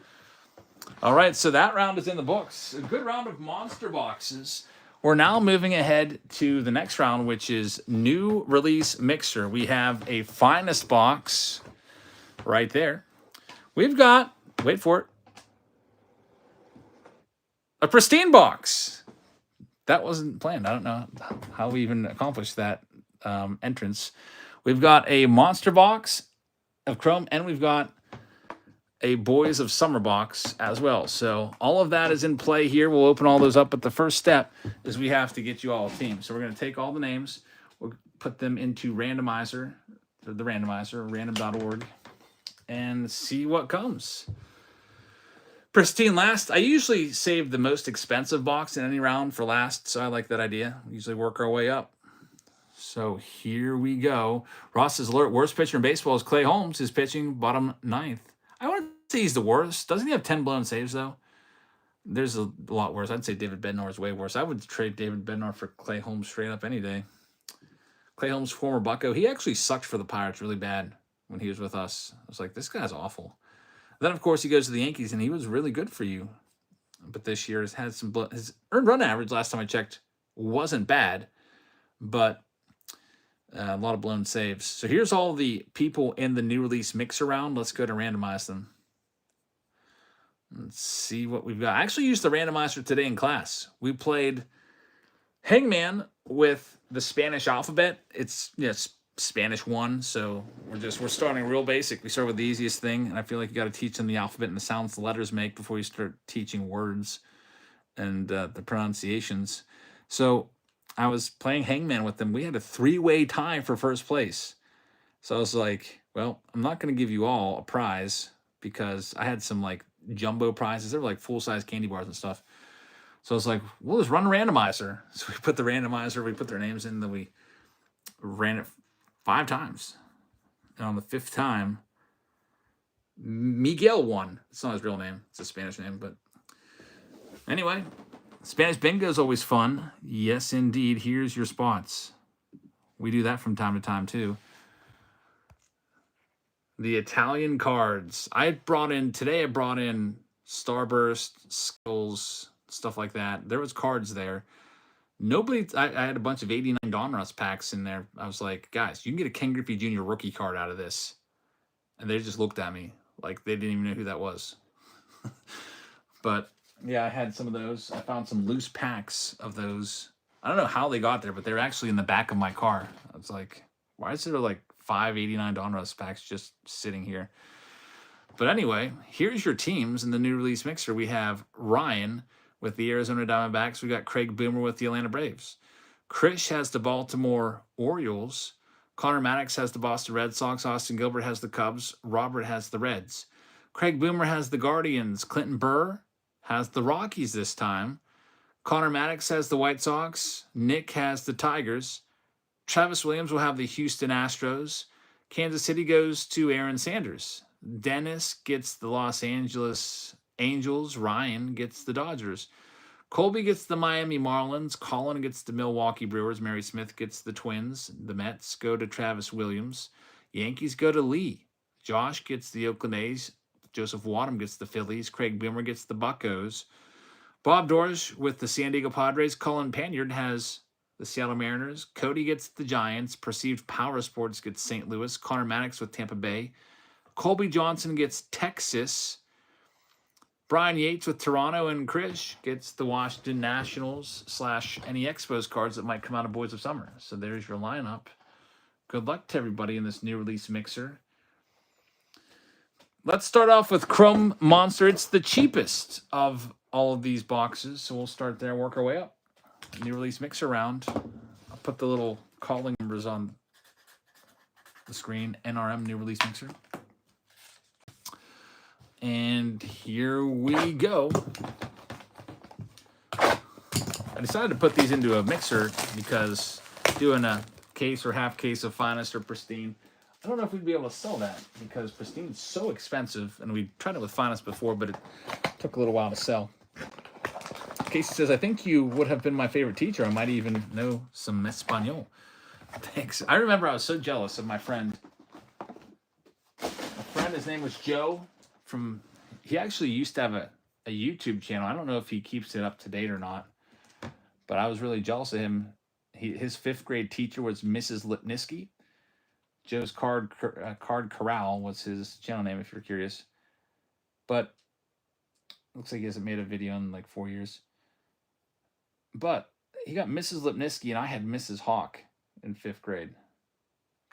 All right, so that round is in the books. A good round of monster boxes. We're now moving ahead to the next round, which is new release mixer. We have a finest box right there. We've got, wait for it, a pristine box. That wasn't planned. I don't know how we even accomplished that entrance. We've got a monster box of Chrome, and we've got a Boys of Summer box as well. So all of that is in play here. We'll open all those up, but the first step is we have to get you all a team. So we're going to take all the names, we'll put them into randomizer, the randomizer, random.org, and see what comes. Pristine last. I usually save the most expensive box in any round for last, so I like that idea. We usually work our way up. So here we go. Ross's alert, worst pitcher in baseball is Clay Holmes. His pitching, bottom 9th. I wouldn't say he's the worst. Doesn't he have 10 blown saves, though? There's a lot worse. I'd say David Bednar is way worse. I would trade David Bednar for Clay Holmes straight up any day. Clay Holmes, former Bucko. He actually sucked for the Pirates really bad when he was with us. I was like, this guy's awful. Then, of course, he goes to the Yankees, and he was really good for you. But this year has had some his earned run average, last time I checked, wasn't bad. But a lot of blown saves. So here's all the people in the new release mix around. Let's go to randomize them. Let's see what we've got. I actually used the randomizer today in class. We played Hangman with the Spanish alphabet. It's Spanish 1, so we're starting real basic. We start with the easiest thing, and I feel like you got to teach them the alphabet and the sounds the letters make before you start teaching words and the pronunciations. So I was playing Hangman with them. We had a 3-way tie for first place. So I was like, well, I'm not going to give you all a prize because I had some like jumbo prizes. They were like full-size candy bars and stuff. So I was like, we'll just run a randomizer. So we put the randomizer, we put their names in, then we ran it 5 times. And on the 5th time, Miguel won. It's not his real name. It's a Spanish name, but anyway, Spanish bingo is always fun. Yes, indeed. Here's your spots. We do that from time to time, too. The Italian cards. I brought in Starburst, Skulls, stuff like that. There was cards there. I had a bunch of 89 Donruss packs in there. I was like, guys, you can get a Ken Griffey Jr. rookie card out of this. And they just looked at me like they didn't even know who that was. But Yeah, I had some of those. I found some loose packs of those. I don't know how they got there, but they're actually in the back of my car. I was like, why is there like 589 Donruss packs just sitting here? But anyway, here's your teams in the new release mixer. We have Ryan with the Arizona Diamondbacks. We got Craig Boomer with the Atlanta Braves. Krish has the Baltimore Orioles. Connor Maddox has the Boston Red Sox. Austin Gilbert has the Cubs. Robert has the Reds. Craig Boomer has the Guardians. Clinton Burr has the Rockies this time. Connor Maddox has the White Sox. Nick has the Tigers. Travis Williams will have the Houston Astros. Kansas City goes to Aaron Sanders. Dennis gets the Los Angeles Angels. Ryan gets the Dodgers. Colby gets the Miami Marlins. Colin gets the Milwaukee Brewers. Mary Smith gets the Twins. The Mets go to Travis Williams. Yankees go to Lee. Josh gets the Oakland A's. Joseph Wadham gets the Phillies. Craig Boomer gets the Buccos. Bob Dorsch with the San Diego Padres. Colin Panyard has the Seattle Mariners. Cody gets the Giants. Perceived Power Sports gets St. Louis. Connor Maddox with Tampa Bay. Colby Johnson gets Texas. Brian Yates with Toronto, and Krish gets the Washington Nationals / any Expos cards that might come out of Boys of Summer. So there's your lineup. Good luck to everybody in this new release mixer. Let's start off with Chrome Monster. It's the cheapest of all of these boxes, so we'll start there and work our way up. New release mixer round. I'll put the little calling numbers on the screen. NRM new release mixer. And here we go. I decided to put these into a mixer because doing a case or half case of Finest or Pristine, I don't know if we'd be able to sell that because Pristine's so expensive, and we tried it with Finest before, but it took a little while to sell. Casey says, I think you would have been my favorite teacher. I might even know some Espanol. Thanks. I remember I was so jealous of my friend. His name was Joe. He actually used to have a YouTube channel. I don't know if he keeps it up to date or not, but I was really jealous of him. His 5th grade teacher was Mrs. Lipniski. Joe's Card Corral was his channel name, if you're curious. But looks like he hasn't made a video in like 4 years. But he got Mrs. Lipniski, and I had Mrs. Hawk in 5th grade.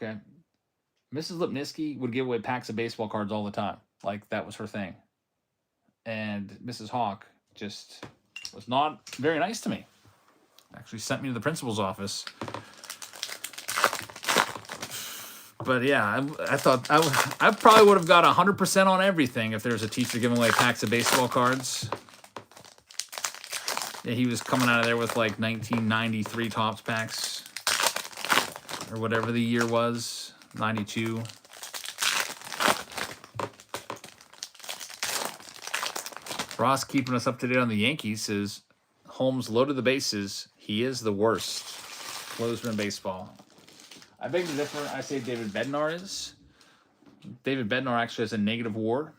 Okay. Mrs. Lipniski would give away packs of baseball cards all the time. Like, that was her thing. And Mrs. Hawk just was not very nice to me. Actually sent me to the principal's office. But yeah, I thought I probably would have got 100% on everything if there was a teacher giving away packs of baseball cards. Yeah, he was coming out of there with like 1993 Topps packs. Or whatever the year was. 92. Ross keeping us up to date on the Yankees says Holmes loaded the bases. He is the worst closer in baseball. I beg to differ. I say David Bednar is. David Bednar actually has a negative WAR.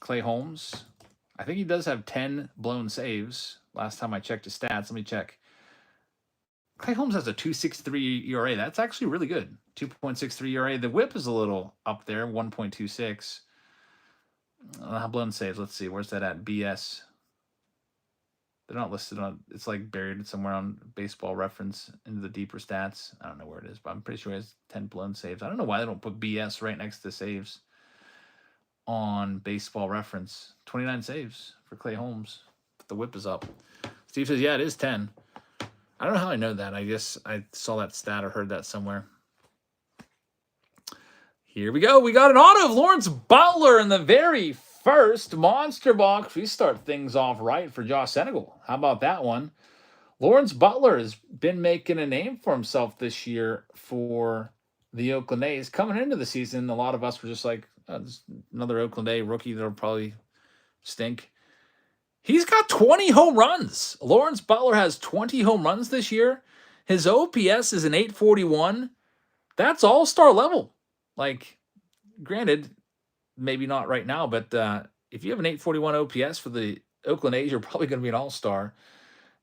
Clay Holmes, I think he does have 10 blown saves. Last time I checked his stats. Let me check. Clay Holmes has a 2.63 ERA. That's actually really good. 2.63 ERA. The whip is a little up there, 1.26. Blown saves. Let's see. Where's that at? BS. They're not listed on. It's like buried somewhere on Baseball Reference into the deeper stats. I don't know where it is, but I'm pretty sure he has 10 blown saves. I don't know why they don't put BS right next to saves on Baseball Reference. 29 saves for Clay Holmes. But the whip is up. Steve says, yeah, it is 10. I don't know how I know that. I guess I saw that stat or heard that somewhere. Here we go. We got an auto of Lawrence Butler in the very first monster box. We start things off right for Josh Senegal. How about that one? Lawrence Butler has been making a name for himself this year for the Oakland A's. Coming into the season, a lot of us were just like, oh, this is another Oakland A rookie that'll probably stink. He's got 20 home runs. Lawrence Butler has 20 home runs this year. His OPS is an 841. That's all-star level. Like, granted, maybe not right now, but if you have an 841 OPS for the Oakland A's, you're probably going to be an all-star.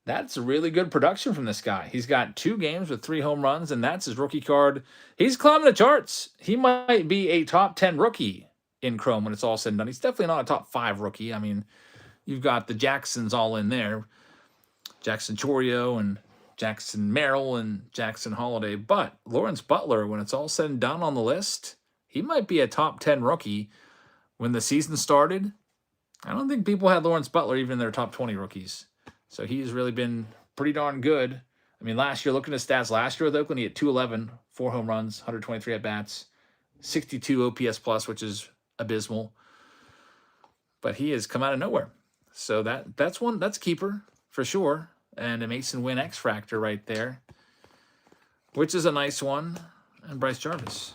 That's really good production from this guy. He's got 2 games with 3 home runs, and that's his rookie card. He's climbing the charts. He might be a top 10 rookie in Chrome when it's all said and done. He's definitely not a top 5 rookie. I mean, you've got the Jacksons all in there. Jackson Chorio and Jackson Merrill and Jackson Holiday. But Lawrence Butler, when it's all said and done on the list, he might be a top 10 rookie. When the season started, I don't think people had Lawrence Butler even in their top 20 rookies. So he's really been pretty darn good. I mean, last year, looking at his stats, last year with Oakland, he had 211, 4 home runs, 123 at-bats, 62 OPS plus, which is abysmal. But he has come out of nowhere. So that's a keeper for sure. And a Mason Wynn X Factor right there, which is a nice one. And Bryce Jarvis.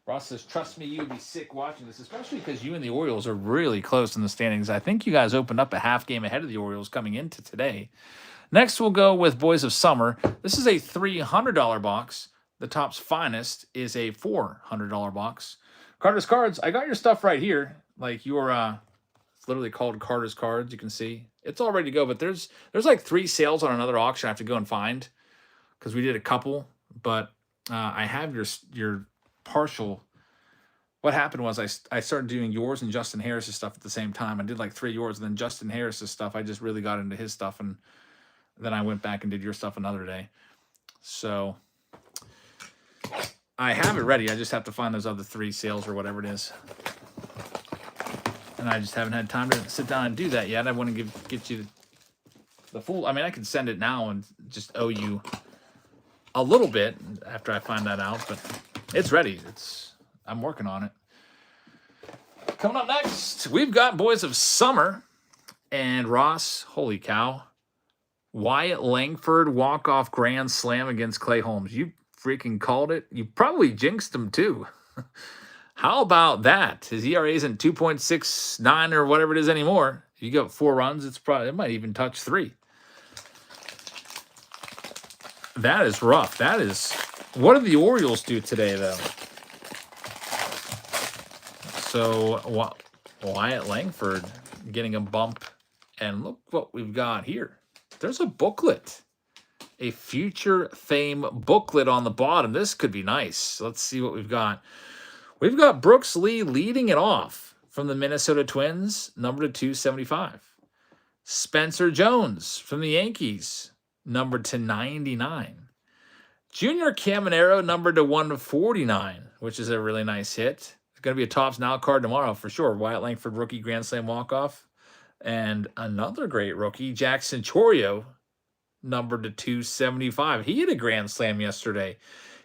Ross says, trust me, you'd be sick watching this, especially because you and the Orioles are really close in the standings. I think you guys opened up a half game ahead of the Orioles coming into today. Next, we'll go with Boys of Summer. This is a $300 box. The Topps Finest is a $400 box. Carter's Cards, I got your stuff right here. Like your, it's literally called Carter's Cards. You can see it's all ready to go. But there's like 3 sales on another auction I have to go and find because we did a couple. But I have your partial. What happened was I started doing yours and Justin Harris's stuff at the same time. I did like 3 yours, and then Justin Harris's stuff, I just really got into his stuff, and then I went back and did your stuff another day. So I have it ready. I just have to find those other 3 sales or whatever it is. And I just haven't had time to sit down and do that yet. I want to get you the full. I mean, I can send it now and just owe you a little bit after I find that out, but it's ready. I'm working on it. Coming up next, we've got Boys of Summer. And Ross, holy cow. Wyatt Langford walk-off grand slam against Clay Holmes. You freaking called it. You probably jinxed him too. How about that? His ERA isn't 2.69 or whatever it is anymore. If you got 4 runs, it might even touch 3. That is rough. What did the Orioles do today, though? So Wyatt Langford getting a bump. And look what we've got here. There's a booklet. A future fame booklet on the bottom. This could be nice. Let's see what we've got. We've got Brooks Lee leading it off from the Minnesota Twins, number 275. Spencer Jones from the Yankees, number 99. Junior Caminero, number 149, which is a really nice hit. It's going to be a Topps Now card tomorrow for sure. Wyatt Langford, rookie grand slam walk-off. And another great rookie, Jackson Chorio, number 275. He had a grand slam yesterday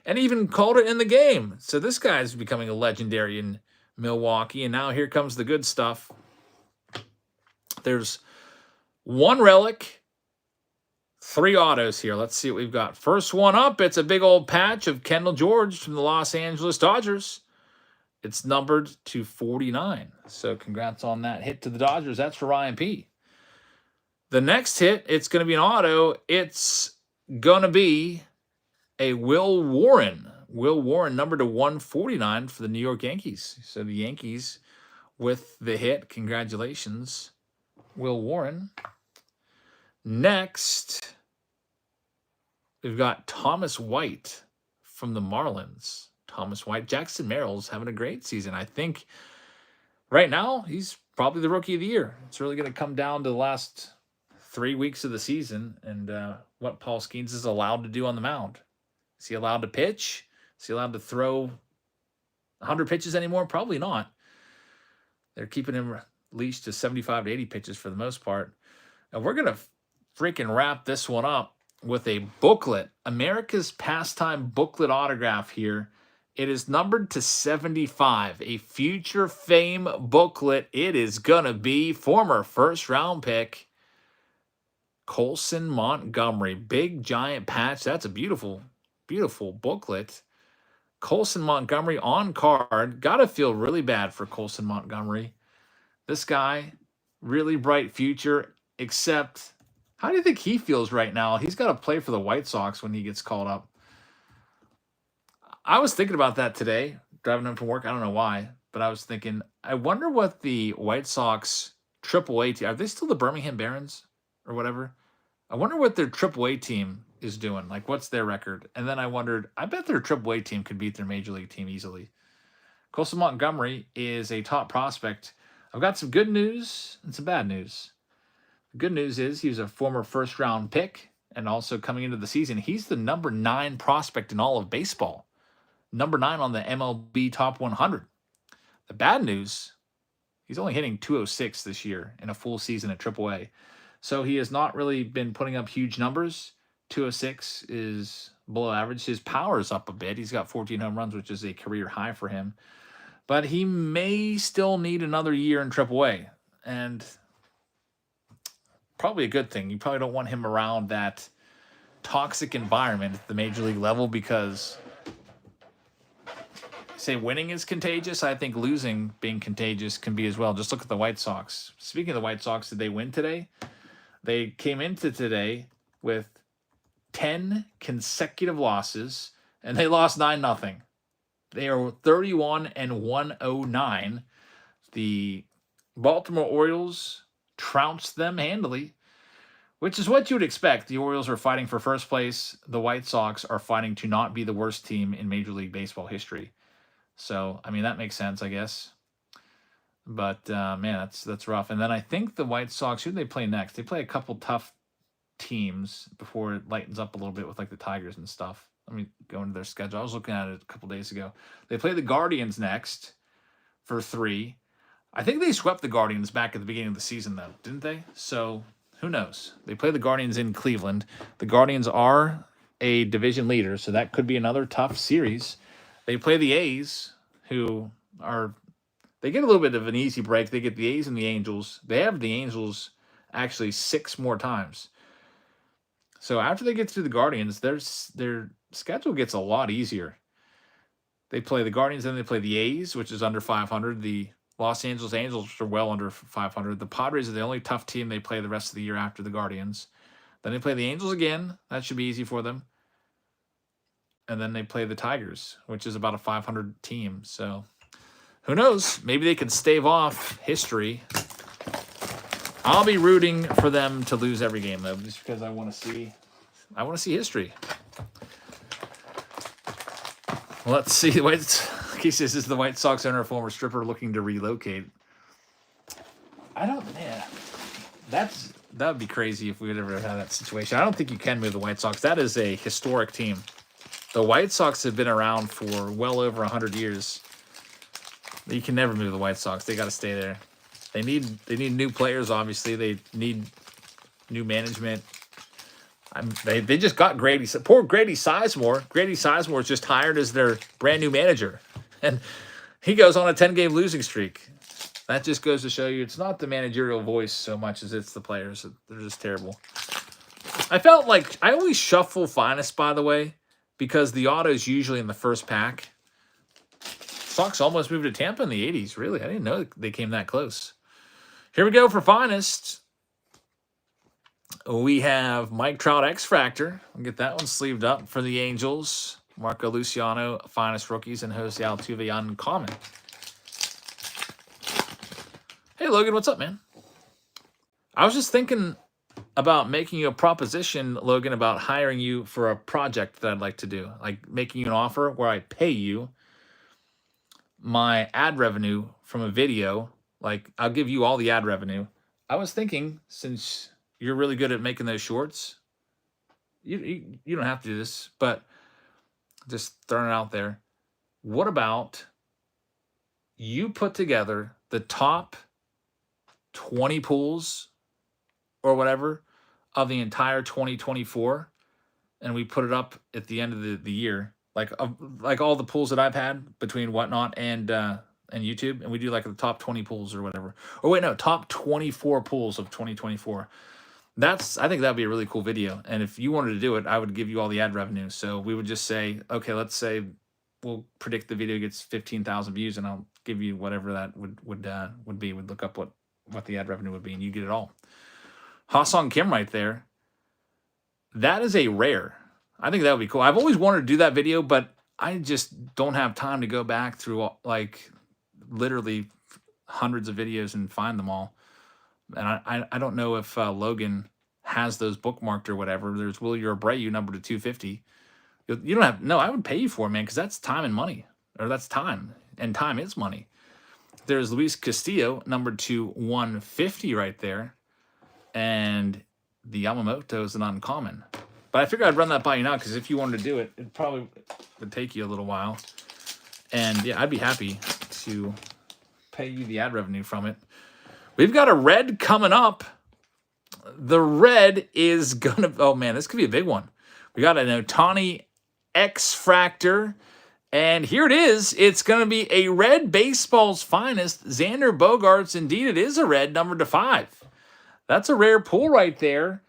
and even called it in the game. So this guy's becoming a legendary in Milwaukee. And now here comes the good stuff. There's 1 relic, 3 autos here. Let's see what we've got. First one up, it's a big old patch of Kendall George from the Los Angeles Dodgers. It's numbered to 49. So congrats on that hit to the Dodgers. That's for Ryan P. The next hit, it's going to be an auto. It's going to be a Will Warren. Will Warren, number 149 for the New York Yankees. So the Yankees with the hit. Congratulations, Will Warren. Next, we've got Thomas White from the Marlins. Thomas White. Jackson Merrill's having a great season. I think right now he's probably the rookie of the year. It's really going to come down to the last 3 weeks of the season and what Paul Skeens is allowed to do on the mound. Is he allowed to pitch? Is he allowed to throw 100 pitches anymore? Probably not. They're keeping him leashed to 75 to 80 pitches for the most part. And we're going to freaking wrap this one up with a booklet. America's Pastime booklet autograph here. It is numbered to 75. A future fame booklet. It is going to be former first-round pick Colson Montgomery. Big, giant patch. That's a beautiful, beautiful booklet. Colson Montgomery on card. Got to feel really bad for Colson Montgomery. This guy, really bright future, except how do you think he feels right now? He's got to play for the White Sox when he gets called up. I was thinking about that today, driving home from work. I don't know why, but I was thinking, I wonder what the White Sox AAA team, are they still the Birmingham Barons or whatever? I wonder what their AAA team is doing. Like, what's their record? And then I wondered, I bet their AAA team could beat their Major League team easily. Colson Montgomery is a top prospect. I've got some good news and some bad news. The good news is he was a former first-round pick, and also coming into the season, he's the number 9 prospect in all of baseball. Number 9 on the MLB Top 100. The bad news, he's only hitting 206 this year in a full season at AAA. So he has not really been putting up huge numbers. 206 is below average. His power is up a bit. He's got 14 home runs, which is a career high for him. But he may still need another year in AAA. And probably a good thing. You probably don't want him around that toxic environment at the major league level, because say winning is contagious. I think losing being contagious can be as well. Just look at the White Sox. Speaking of the White Sox, did they win today? They came into today with 10 consecutive losses, and they lost 9-0. They are 31-109. The Baltimore Orioles trounced them handily, which is what you would expect. The Orioles are fighting for first place. The White Sox are fighting to not be the worst team in Major League Baseball history. So, I mean, that makes sense, I guess. But, man, that's rough. And then I think the White Sox, who do they play next? They play a couple tough teams before it lightens up a little bit with, like, the Tigers and stuff. Let me go into their schedule. I was looking at it a couple days ago. They play the Guardians next for 3. I think they swept the Guardians back at the beginning of the season, though, didn't they? So, who knows? They play the Guardians in Cleveland. The Guardians are a division leader, so that could be another tough series. They play the A's, who are... They get a little bit of an easy break. They get the A's and the Angels. They have the Angels actually 6 more times. So after they get through the Guardians, their schedule gets a lot easier. They play the Guardians, then they play the A's, which is under 500. The Los Angeles Angels are well under 500. The Padres are the only tough team they play the rest of the year after the Guardians. Then they play the Angels again. That should be easy for them. And then they play the Tigers, which is about a 500 team. So... who knows? Maybe they can stave off history. I'll be rooting for them to lose every game, though, just because I want to see history. Let's see. He says, "Is the White Sox owner a former stripper looking to relocate?" Man, that would be crazy if we would ever have that situation. I don't think you can move the White Sox. That is a historic team. The White Sox have been around for well over 100 years. You can never move the White Sox. They got to stay there. They need new players, obviously. They need new management. They just got Grady. Poor Grady Sizemore. Grady Sizemore is just hired as their brand new manager. And he goes on a 10-game losing streak. That just goes to show you it's not the managerial voice so much as it's the players. They're just terrible. I felt like I always shuffle Finest, by the way, because the auto is usually in the first pack. Sox almost moved to Tampa in the 80s. Really? I didn't know they came that close. Here we go for Finest. We have Mike Trout X Factor. We'll get that one sleeved up for the Angels. Marco Luciano, Finest Rookies, and Jose Altuve Uncommon. Hey, Logan, what's up, man? I was just thinking about making you a proposition, Logan, about hiring you for a project that I'd like to do. Like making you an offer where I pay you my ad revenue from a video. Like, I'll give you all the ad revenue. I was thinking, since you're really good at making those shorts, you don't have to do this, but just throwing it out there. What about you put together the top 20 pools or whatever of the entire 2024, and we put it up at the end of the year, like all the pools that I've had between Whatnot and YouTube, and we do like the top 20 pools or whatever. Or wait, no, top 24 pools of 2024. I think that'd be a really cool video. And if you wanted to do it, I would give you all the ad revenue. So we would just say, okay, let's say we'll predict the video gets 15,000 views, and I'll give you whatever that would be. We'd look up what the ad revenue would be, and you get it all. Ha-Sung Kim right there. That is a rare. I think that would be cool. I've always wanted to do that video, but I just don't have time to go back through like literally hundreds of videos and find them all. And I don't know if Logan has those bookmarked or whatever. There's Will Your Abreu number to 250. You don't have, no, I would pay you for it, man, because that's time and money. Or that's time. And time is money. There's Luis Castillo, numbered to 150 right there. And the Yamamoto is an uncommon. But I figured I'd run that by you now because if you wanted to do it, it probably would take you a little while. And yeah, I'd be happy to pay you the ad revenue from it. We've got a red coming up. The red is going to... Oh, man, this could be a big one. We got an Ohtani X-Fractor. And here it is. It's going to be a red baseball's finest. Xander Bogaerts. Indeed, it is a red, numbered to 5. That's a rare pull right there.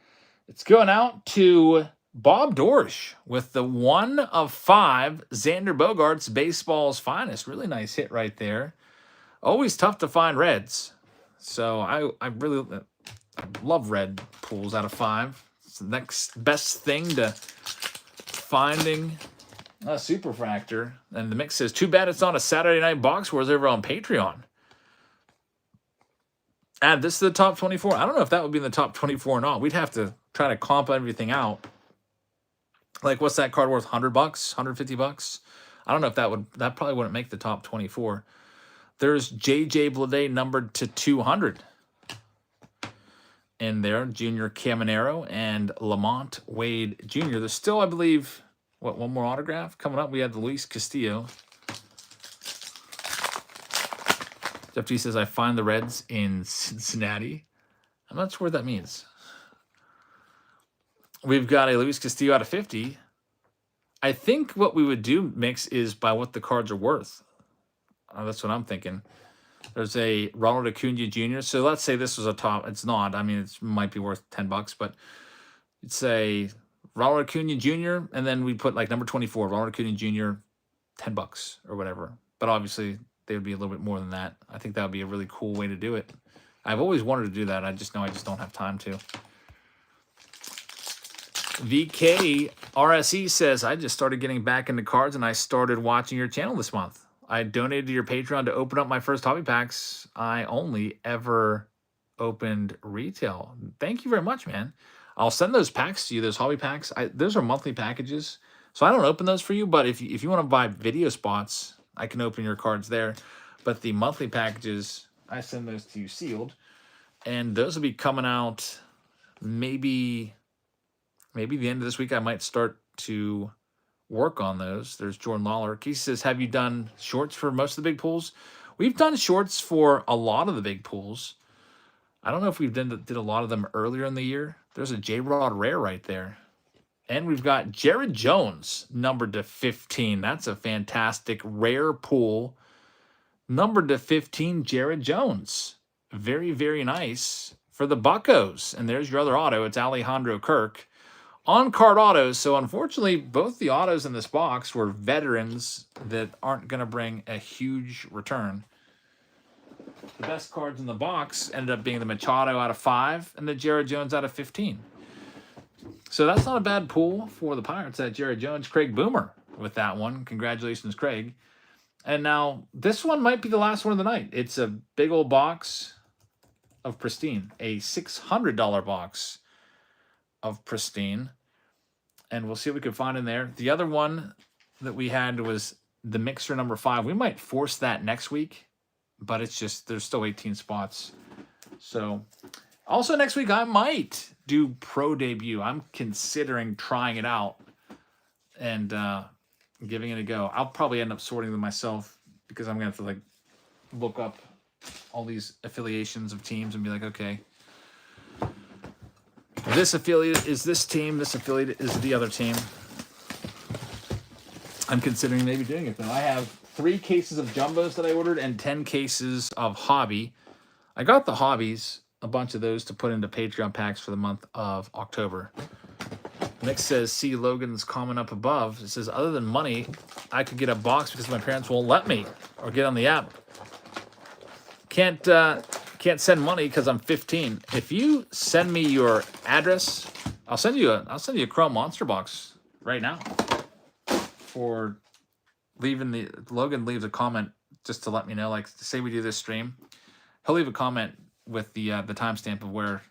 It's going out to Bob Dorsch with the 1 of 5. Xander Bogaerts, baseball's finest. Really nice hit right there. Always tough to find reds. So I really love red pulls out of 5. It's the next best thing to finding a superfractor. And the mix says, too bad it's not a Saturday Night Box Wars over on Patreon. Add this to the top 24. I don't know if that would be in the top 24 or not. We'd have to try to comp everything out. Like, what's that card worth? $100, $150? I don't know if that probably wouldn't make the top 24. There's JJ Bleday, numbered to 200. In there, Junior Caminero and Lamont Wade Jr. There's still, I believe, one more autograph coming up. We have the Luis Castillo. Jeff G says, I find the Reds in Cincinnati. I'm not sure what that means. We've got a Luis Castillo out of 50. I think what we would do, Mix, is by what the cards are worth. That's what I'm thinking. There's a Ronald Acuna Jr. So let's say this was a top. It's not. I mean, it might be worth $10, but it's a Ronald Acuna Jr. And then we put like number 24, Ronald Acuna Jr., $10 or whatever. But obviously, they would be a little bit more than that. I think that would be a really cool way to do it. I've always wanted to do that. I just don't have time to. VK RSE says, I just started getting back into cards and I started watching your channel this month. I donated to your Patreon to open up my first hobby packs. I only ever opened retail. Thank you very much, man. I'll send those packs to you, those hobby packs. Those are monthly packages. So I don't open those for you, but if you want to buy video spots, I can open your cards there. But the monthly packages, I send those to you sealed. And those will be coming out maybe the end of this week. I might start to work on those. There's Jordan Lawler. Casey says, have you done shorts for most of the big pools? We've done shorts for a lot of the big pools. I don't know if we've did a lot of them earlier in the year. There's a J-Rod rare right there. And we've got Jared Jones, numbered to 15. That's a fantastic rare pool. Numbered to 15, Jared Jones. Very, very nice for the Buccos. And there's your other auto. It's Alejandro Kirk. On-card autos. So, unfortunately, both the autos in this box were veterans that aren't going to bring a huge return. The best cards in the box ended up being the Machado out of 5 and the Jared Jones out of 15. So that's not a bad pool for the Pirates. That Jared Jones, Craig Boomer with that one. Congratulations, Craig. And now this one might be the last one of the night. It's a big old box of Pristine. A $600 box of Pristine. And we'll see what we can find in there. The other one that we had was the Mixer number 5. We might force that next week. But it's just, there's still 18 spots. So, also next week I might do Pro Debut. I'm considering trying it out and giving it a go. I'll probably end up sorting them myself because I'm going to have to look up all these affiliations of teams and be like, okay, this affiliate is this team, this affiliate is the other team. I'm considering maybe doing it though. I have 3 cases of jumbos that I ordered and 10 cases of hobby. I got the hobbies, a bunch of those to put into Patreon packs for the month of October. Nick says, see Logan's comment up above. It says, other than money, I could get a box because my parents won't let me or get on the app. Can't send money because I'm 15. If you send me your address, I'll send you a Chrome Monster box right now. For leaving Logan leaves a comment just to let me know, say we do this stream, he'll leave a comment with the timestamp of where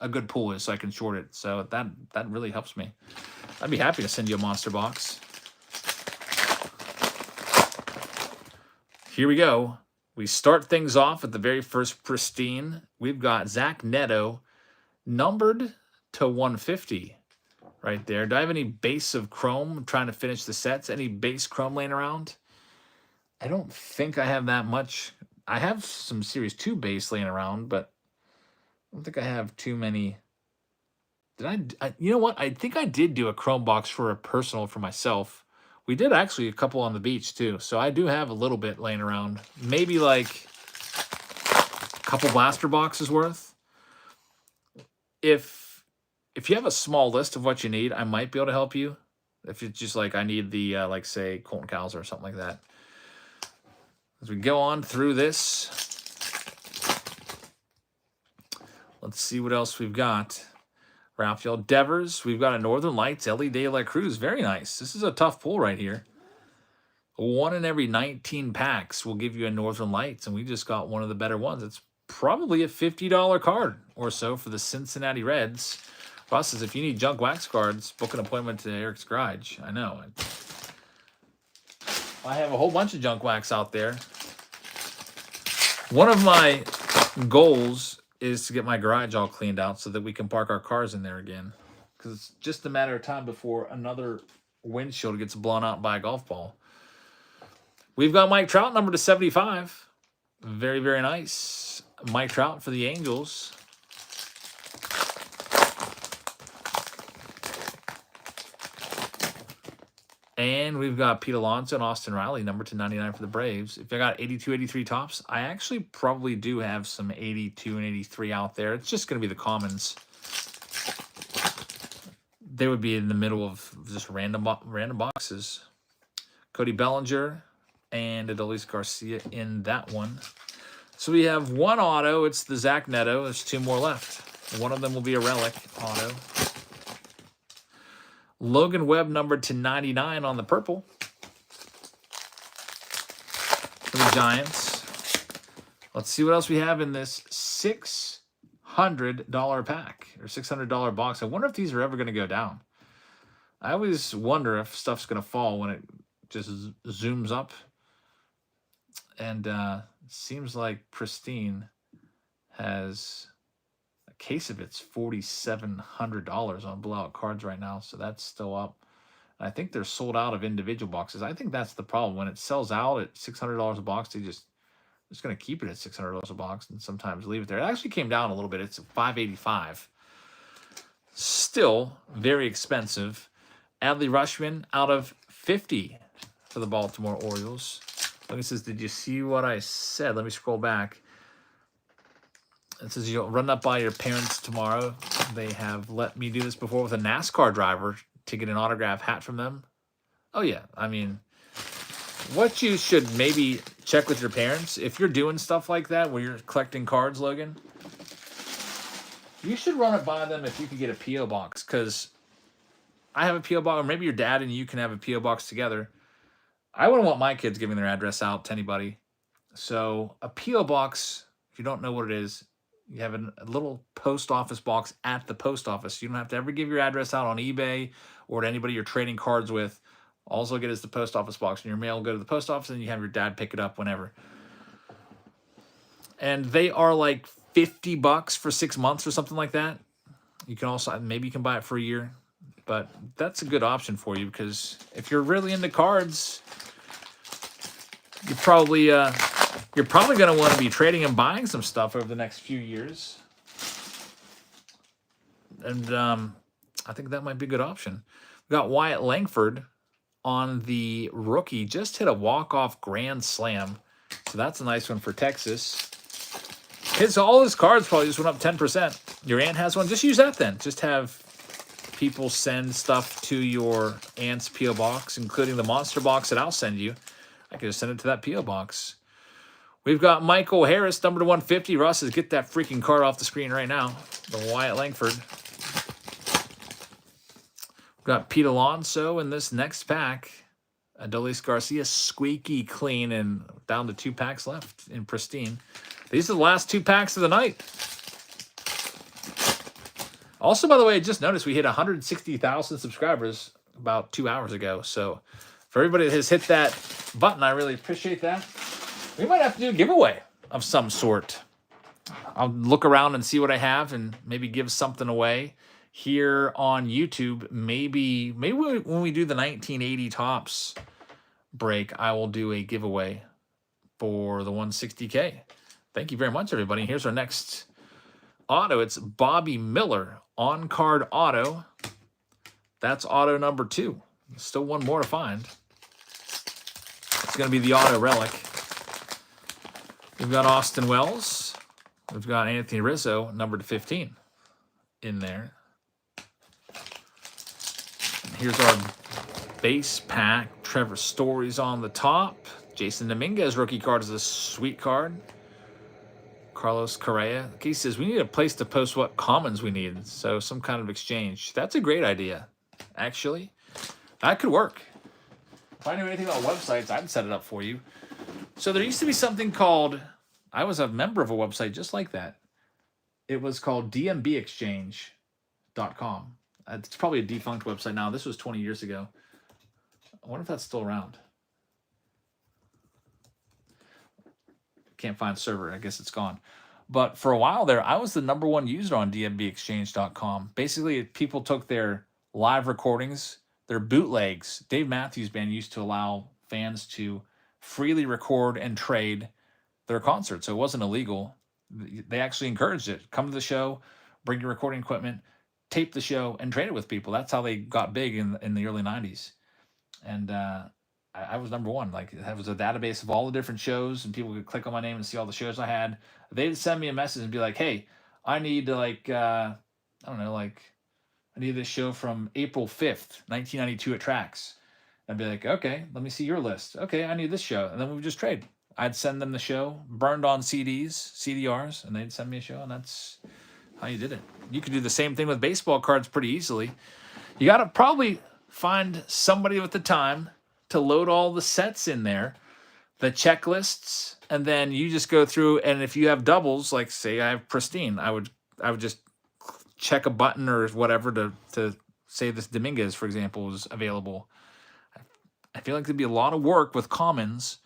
a good pool is so I can short it. So that really helps me. I'd be happy to send you a monster box. Here we go. We start things off at the very first Pristine. We've got Zach Neto, numbered to 150 right there. Do I have any base of chrome? I'm trying to finish the sets. Any base chrome laying around? I don't think I have that much. I have some Series 2 base laying around, but I don't think I have too many. Did I you know what? I think I did do a chrome box for a personal for myself. We did actually a couple on the beach too. So I do have a little bit laying around. Maybe like a couple blaster boxes worth. If you have a small list of what you need, I might be able to help you. If it's just like I need the like say Colton Cowles or something like that. As we go on through this, let's see what else we've got. Rafael Devers. We've got a Northern Lights, Ellie De La Cruz. Very nice. This is a tough pull right here. 1 in every 19 packs will give you a Northern Lights, and we just got one of the better ones. It's probably a $50 card or so for the Cincinnati Reds. Ross says, if you need junk wax cards, book an appointment to Eric's Garage. I know. I have a whole bunch of junk wax out there. One of my goals is to get my garage all cleaned out so that we can park our cars in there again. Because it's just a matter of time before another windshield gets blown out by a golf ball. We've got Mike Trout, number to 75. Very, very nice. Mike Trout for the Angels. And we've got Pete Alonso and Austin Riley, number to 99 for the Braves. If I got 82, 83 tops, I actually probably do have some 82 and 83 out there. It's just going to be the commons. They would be in the middle of just random boxes. Cody Bellinger and Adolis Garcia in that one. So we have one auto. It's the Zach Neto. There's 2 more left. One of them will be a relic auto. Logan Webb, numbered to 99 on the purple for the Giants. Let's see what else we have in this $600 pack or $600 box. I wonder if these are ever going to go down. I always wonder if stuff's going to fall when it just zooms up. And it seems like Pristine has... case of it's $4,700 on blowout cards right now, so that's still up. And I think they're sold out of individual boxes. I think that's the problem. When it sells out at $600 a box, they just going to keep it at $600 a box and sometimes leave it there. It actually came down a little bit. It's $585. Still very expensive. Adley Rutschman out of 50 for the Baltimore Orioles. Logan says, did you see what I said? Let me scroll back. It says you'll run up by your parents tomorrow. They have let me do this before with a NASCAR driver to get an autograph hat from them. Oh, yeah. I mean, what you should maybe check with your parents, if you're doing stuff like that where you're collecting cards, Logan, you should run it by them if you could get a P.O. box. Because I have a P.O. box, or maybe your dad and you can have a P.O. box together. I wouldn't want my kids giving their address out to anybody. So a P.O. box, if you don't know what it is, you have a little post office box at the post office. You don't have to ever give your address out on eBay or to anybody you're trading cards with. All you'll get is the post office box, and your mail will go to the post office, and you have your dad pick it up whenever. And they are like $50 for 6 months or something like that. You can also, maybe you can buy it for a year, but that's a good option for you because if you're really into cards, you're probably going to want to be trading and buying some stuff over the next few years. And I think that might be a good option. We got Wyatt Langford on the rookie. Just hit a walk-off grand slam. So that's a nice one for Texas. All his cards probably just went up 10%. Your aunt has one. Just use that then. Just have people send stuff to your aunt's P.O. box, including the monster box that I'll send you. I can just send it to that P.O. box. We've got Michael Harris, number to 150. Russ says, get that freaking card off the screen right now. The Wyatt Langford. We've got Pete Alonso in this next pack. Adolis Garcia, squeaky clean, and down to 2 packs left in Pristine. These are the last 2 packs of the night. Also, by the way, I just noticed we hit 160,000 subscribers about 2 hours ago. So for everybody that has hit that button, I really appreciate that. We might have to do a giveaway of some sort. I'll look around and see what I have and maybe give something away here on YouTube. Maybe when we do the 1980 Tops break, I will do a giveaway for the 160K. Thank you very much, everybody. Here's our next auto. It's Bobby Miller on-card auto. That's auto number 2. Still one more to find. It's going to be the auto relic. We've got Austin Wells. We've got Anthony Rizzo, number 15, in there. And here's our base pack. Trevor Story's on the top. Jason Dominguez rookie card is a sweet card. Carlos Correa. He says, we need a place to post what commons we need. So some kind of exchange. That's a great idea, actually. That could work. If I knew anything about websites, I'd set it up for you. So there used to be something called, I was a member of a website just like that. It was called dmbexchange.com. It's probably a defunct website now. This was 20 years ago. I wonder if that's still around. Can't find server. I guess it's gone. But for a while there, I was the #1 user on dmbexchange.com. Basically, people took their live recordings, their bootlegs. Dave Matthews Band used to allow fans to freely record and trade their concerts. So it wasn't illegal. They actually encouraged it. Come to the show, bring your recording equipment, tape the show, and trade it with people. That's how they got big in the early 90s. And I was #1. Like, it was a database of all the different shows, and people could click on my name and see all the shows I had. They'd send me a message and be like, hey, I need I need this show from April 5th, 1992 at Trax. I'd be like, okay, let me see your list. Okay, I need this show. And then we would just trade. I'd send them the show, burned on CDs, CDRs, and they'd send me a show, and that's how you did it. You could do the same thing with baseball cards pretty easily. You got to probably find somebody with the time to load all the sets in there, the checklists, and then you just go through, and if you have doubles, like say I have Pristine, I would just check a button or whatever to say this Dominguez, for example, is available. I feel like there'd be a lot of work with commons,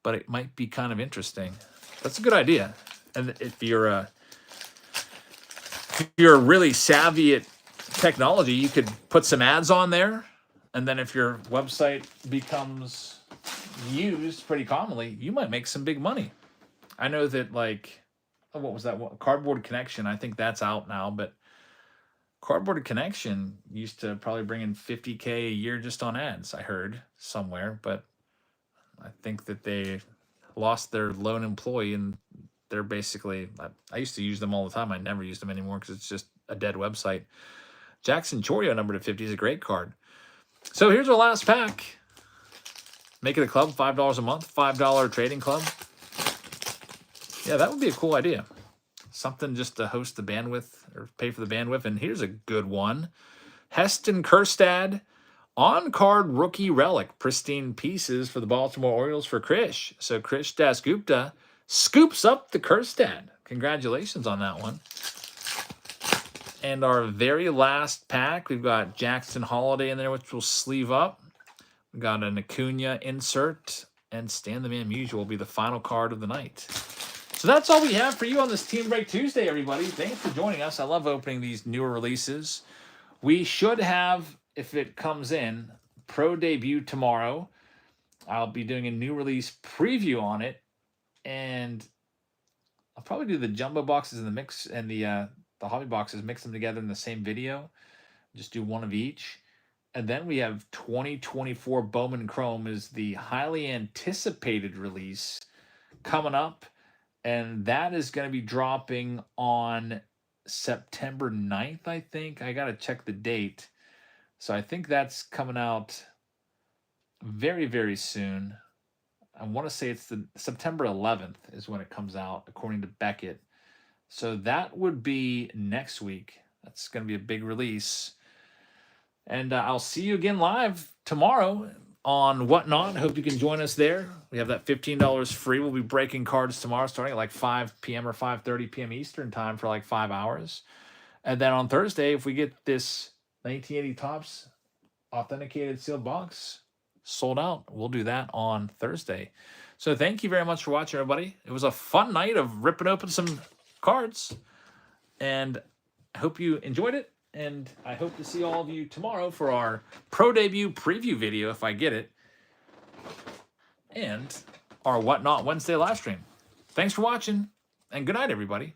but it might be kind of interesting. That's a good idea. And if you're really savvy at technology, you could put some ads on there. And then if your website becomes used pretty commonly, you might make some big money. I know that, like, what was that? Cardboard Connection. I think that's out now, but Cardboard Connection used to probably bring in $50K a year just on ads, I heard somewhere, but I think that they lost their lone employee, and they're basically, I used to use them all the time. I never use them anymore because it's just a dead website. Jackson Chorio, number /50, is a great card. So here's our last pack. Make it a club, $5 a month, $5 trading club. Yeah, that would be a cool idea. Something just to host the bandwidth or pay for the bandwidth. And here's a good one. Heston Kjerstad, on-card rookie relic, pristine pieces for the Baltimore Orioles for Krish. So Krish Dasgupta scoops up the Kjerstad. Congratulations on that one. And our very last pack, we've got Jackson Holiday in there, which will sleeve up. We've got an Acuna insert, and Stan the Man Musial will be the final card of the night. So that's all we have for you on this Team Break Tuesday, everybody. Thanks for joining us. I love opening these newer releases. We should have, if it comes in, Pro Debut tomorrow. I'll be doing a new release preview on it, and I'll probably do the jumbo boxes in the mix and the hobby boxes, mix them together in the same video. Just do one of each. And then we have 2024 Bowman Chrome is the highly anticipated release coming up. And that is going to be dropping on September 9th, I think. I got to check the date. So I think that's coming out very, very soon. I want to say it's the September 11th is when it comes out, according to Beckett. So that would be next week. That's going to be a big release. And I'll see you again live tomorrow on Whatnot. I hope you can join us there. We have that $15 free. We'll be breaking cards tomorrow starting at like 5 p.m. or 5:30 p.m. Eastern time for like 5 hours. And then on Thursday, if we get this 1980 Topps authenticated sealed box, sold out. We'll do that on Thursday. So thank you very much for watching, everybody. It was a fun night of ripping open some cards, and I hope you enjoyed it. And I hope to see all of you tomorrow for our Pro Debut preview video, if I get it, and our Whatnot Wednesday live stream. Thanks for watching, and good night, everybody.